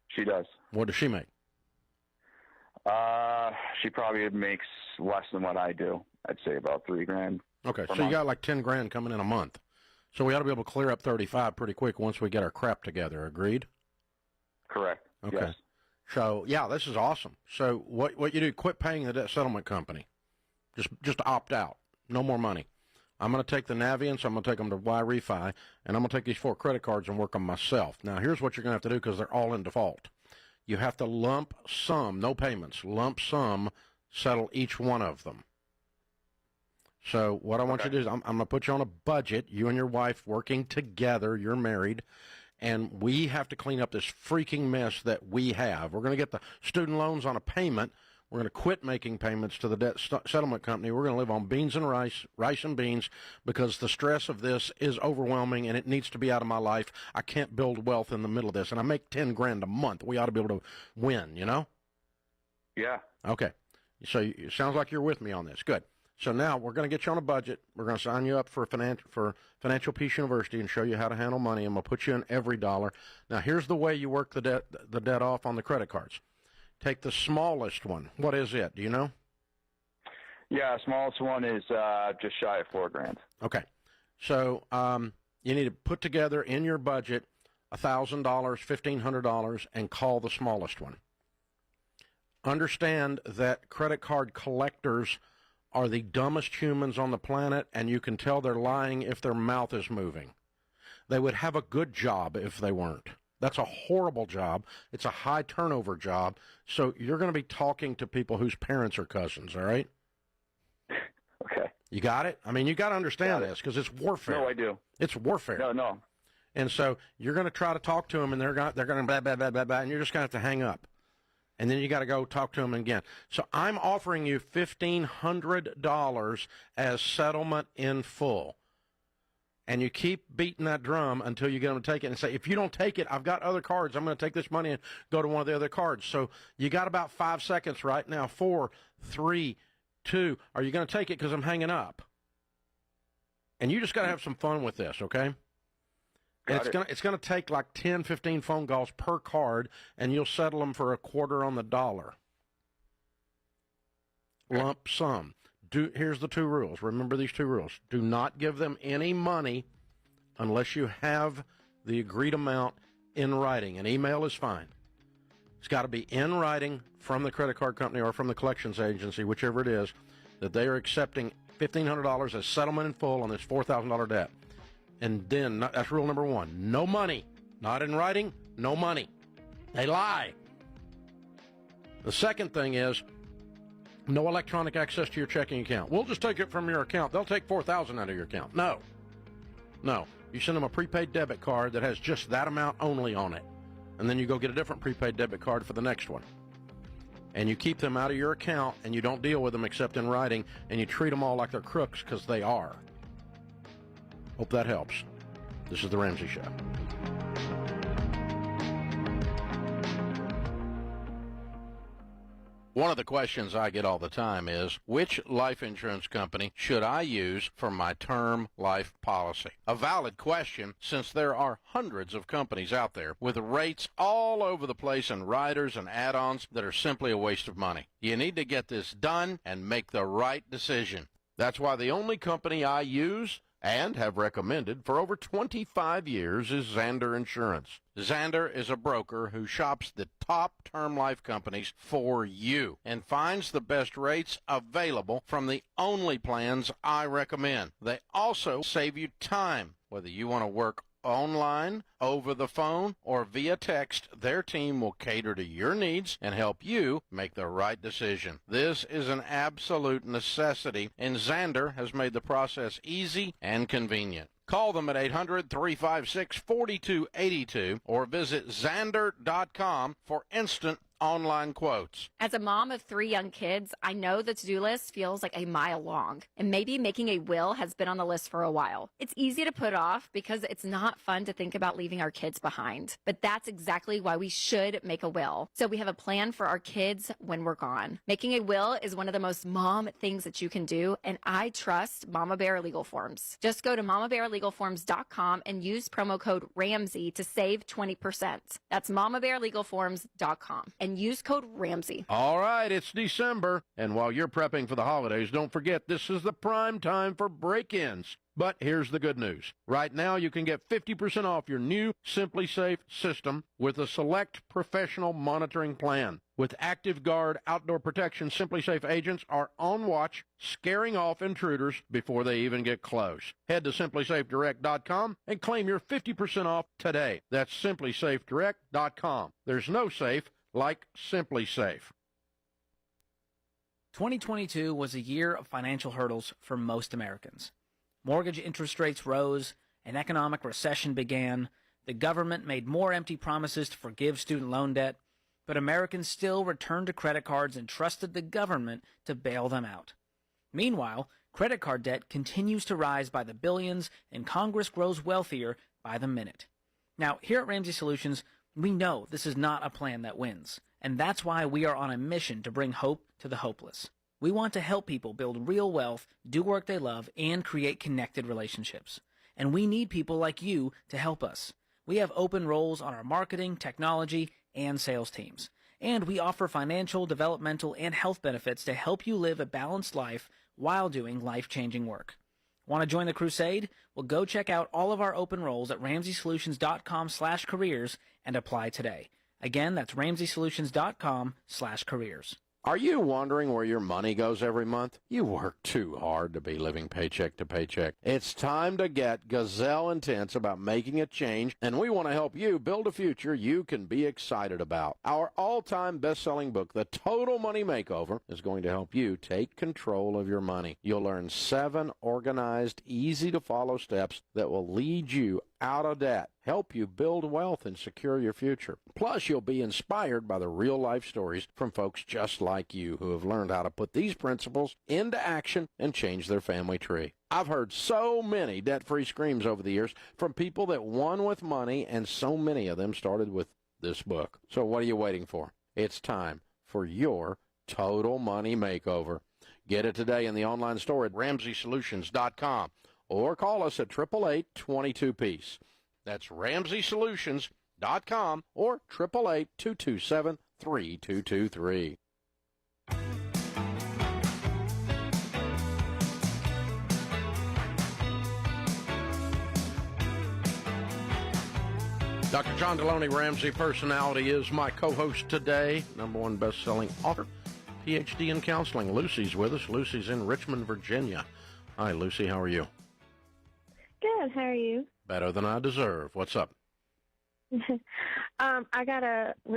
She does. What does she make? She probably makes less than what I do. I'd say about $3,000. Okay, so you got like $10,000 coming in a month. So we ought to be able to clear up 35 pretty quick once we get our crap together. Agreed? Correct. Okay. Yes. So yeah, this is awesome. So what you do? Quit paying the debt settlement company. Just opt out. No more money. I'm going to take the Navients, I'm going to take them to Y Refi, and I'm going to take these 4 credit cards and work them myself. Now here's what you're going to have to do because they're all in default. You have to lump sum, no payments, lump sum, settle each one of them. So what I want you to do is I'm going to put you on a budget, you and your wife working together, you're married, and we have to clean up this freaking mess that we have. We're going to get the student loans on a payment. We're going to quit making payments to the debt settlement company. We're going to live on beans and rice and beans, because the stress of this is overwhelming and it needs to be out of my life. I can't build wealth in the middle of this, and I make $10,000 a month. We ought to be able to win, you know? Yeah. Okay. So it sounds like you're with me on this. Good. So now we're going to get you on a budget. We're going to sign you up for Financial Peace University and show you how to handle money, and we'll put you in every dollar. Now here's the way you work the debt off on the credit cards. take the smallest one. What is it? Do you know? Yeah, smallest one is just shy of $4,000. Okay. So you need to put together in your budget $1,000, $1,500, and call the smallest one. Understand that credit card collectors are the dumbest humans on the planet, and you can tell they're lying if their mouth is moving. They would have a good job if they weren't. That's a horrible job. It's a high turnover job. So you're going to be talking to people whose parents are cousins, all right? Okay. You got it? I mean, you got to understand this because it's warfare. No, I do. It's warfare. No. And so you're going to try to talk to them, and they're going to blah, blah, blah, blah, blah, and you're just going to have to hang up. And then you got to go talk to them again. So I'm offering you $1,500 as settlement in full. And you keep beating that drum until you get them to take it and say, if you don't take it, I've got other cards. I'm going to take this money and go to one of the other cards. So you got about 5 seconds right now. 4, 3, 2. Are you going to take it because I'm hanging up? And you just got to have some fun with this, okay? And it's going to take like 10, 15 phone calls per card, and you'll settle them for $0.25 on the dollar. Lump sum. Here's the 2 rules. Remember these 2 rules. Do not give them any money unless you have the agreed amount in writing. An email is fine. It's got to be in writing from the credit card company or from the collections agency, whichever it is, that they are accepting $1,500 as settlement in full on this $4,000 debt. And then, that's rule number 1. No money. Not in writing, no money. They lie. The second thing is no electronic access to your checking account. We'll just take it from your account. They'll take $4,000 out of your account. No. You send them a prepaid debit card that has just that amount only on it. And then you go get a different prepaid debit card for the next one. And you keep them out of your account, and you don't deal with them except in writing, and you treat them all like they're crooks because they are. Hope that helps. This is The Ramsey Show. One of the questions I get all the time is, which life insurance company should I use for my term life policy? A valid question, since there are hundreds of companies out there with rates all over the place and riders and add-ons that are simply a waste of money. You need to get this done and make the right decision. That's why the only company I use and have recommended for over 25 years is Zander Insurance. Zander is a broker who shops the top term life companies for you and finds the best rates available from the only plans I recommend. They also save you time, whether you want to work online, over the phone, or via text. Their team will cater to your needs and help you make the right decision. This is an absolute necessity, and Zander has made the process easy and convenient. Call them at 800-356-4282 or visit Zander.com for instant online quotes. As a mom of 3 young kids, I know the to-do list feels like a mile long, and maybe making a will has been on the list for a while. It's easy to put off because it's not fun to think about leaving our kids behind, but that's exactly why we should make a will, so we have a plan for our kids when we're gone. Making a will is one of the most mom things that you can do, and I trust Mama Bear Legal Forms. Just go to mamabearlegalforms.com and use promo code RAMSEY to save 20%. That's mamabearlegalforms.com. And use code RAMSEY. All right, it's December, and while you're prepping for the holidays, don't forget this is the prime time for break-ins. But here's the good news. Right now, you can get 50% off your new Simply Safe system with a select professional monitoring plan. With Active Guard outdoor protection, Simply Safe agents are on watch, scaring off intruders before they even get close. Head to simplysafedirect.com and claim your 50% off today. That's simplysafedirect.com. There's no safe like Simply Safe. 2022 was a year of financial hurdles for most Americans. Mortgage interest rates rose, an economic recession began, the government made more empty promises to forgive student loan debt, but Americans still returned to credit cards and trusted the government to bail them out. Meanwhile, credit card debt continues to rise by the billions, and Congress grows wealthier by the minute. Now, here at Ramsey Solutions, we know this is not a plan that wins, and that's why we are on a mission to bring hope to the hopeless. We want to help people build real wealth, do work they love, and create connected relationships. And we need people like you to help us. We have open roles on our marketing, technology, and sales teams. And we offer financial, developmental, and health benefits to help you live a balanced life while doing life-changing work. Want to join the crusade? Well, go check out all of our open roles at RamseySolutions.com/careers and apply today. Again, that's RamseySolutions.com/careers. Are you wondering where your money goes every month? You work too hard to be living paycheck to paycheck. It's time to get gazelle intense about making a change, and we want to help you build a future you can be excited about. Our all-time best-selling book, The Total Money Makeover, is going to help you take control of your money. You'll learn 7 organized, easy-to-follow steps that will lead you out of debt, help you build wealth, and secure your future. Plus, you'll be inspired by the real-life stories from folks just like you who have learned how to put these principles into action and change their family tree. I've heard so many debt-free screams over the years from people that won with money, and so many of them started with this book. So what are you waiting for? It's time for your Total Money Makeover. Get it today in the online store at RamseySolutions.com. Or call us at 888-22-PEACE. That's RamseySolutions.com or 888-227-3223. Dr. John Deloney, Ramsey Personality, is my co-host today. #1 best-selling author, PhD in counseling. Lucy's with us. Lucy's in Richmond, Virginia. Hi, Lucy. How are you? Good. How are you? Better than I deserve. What's up? I got a real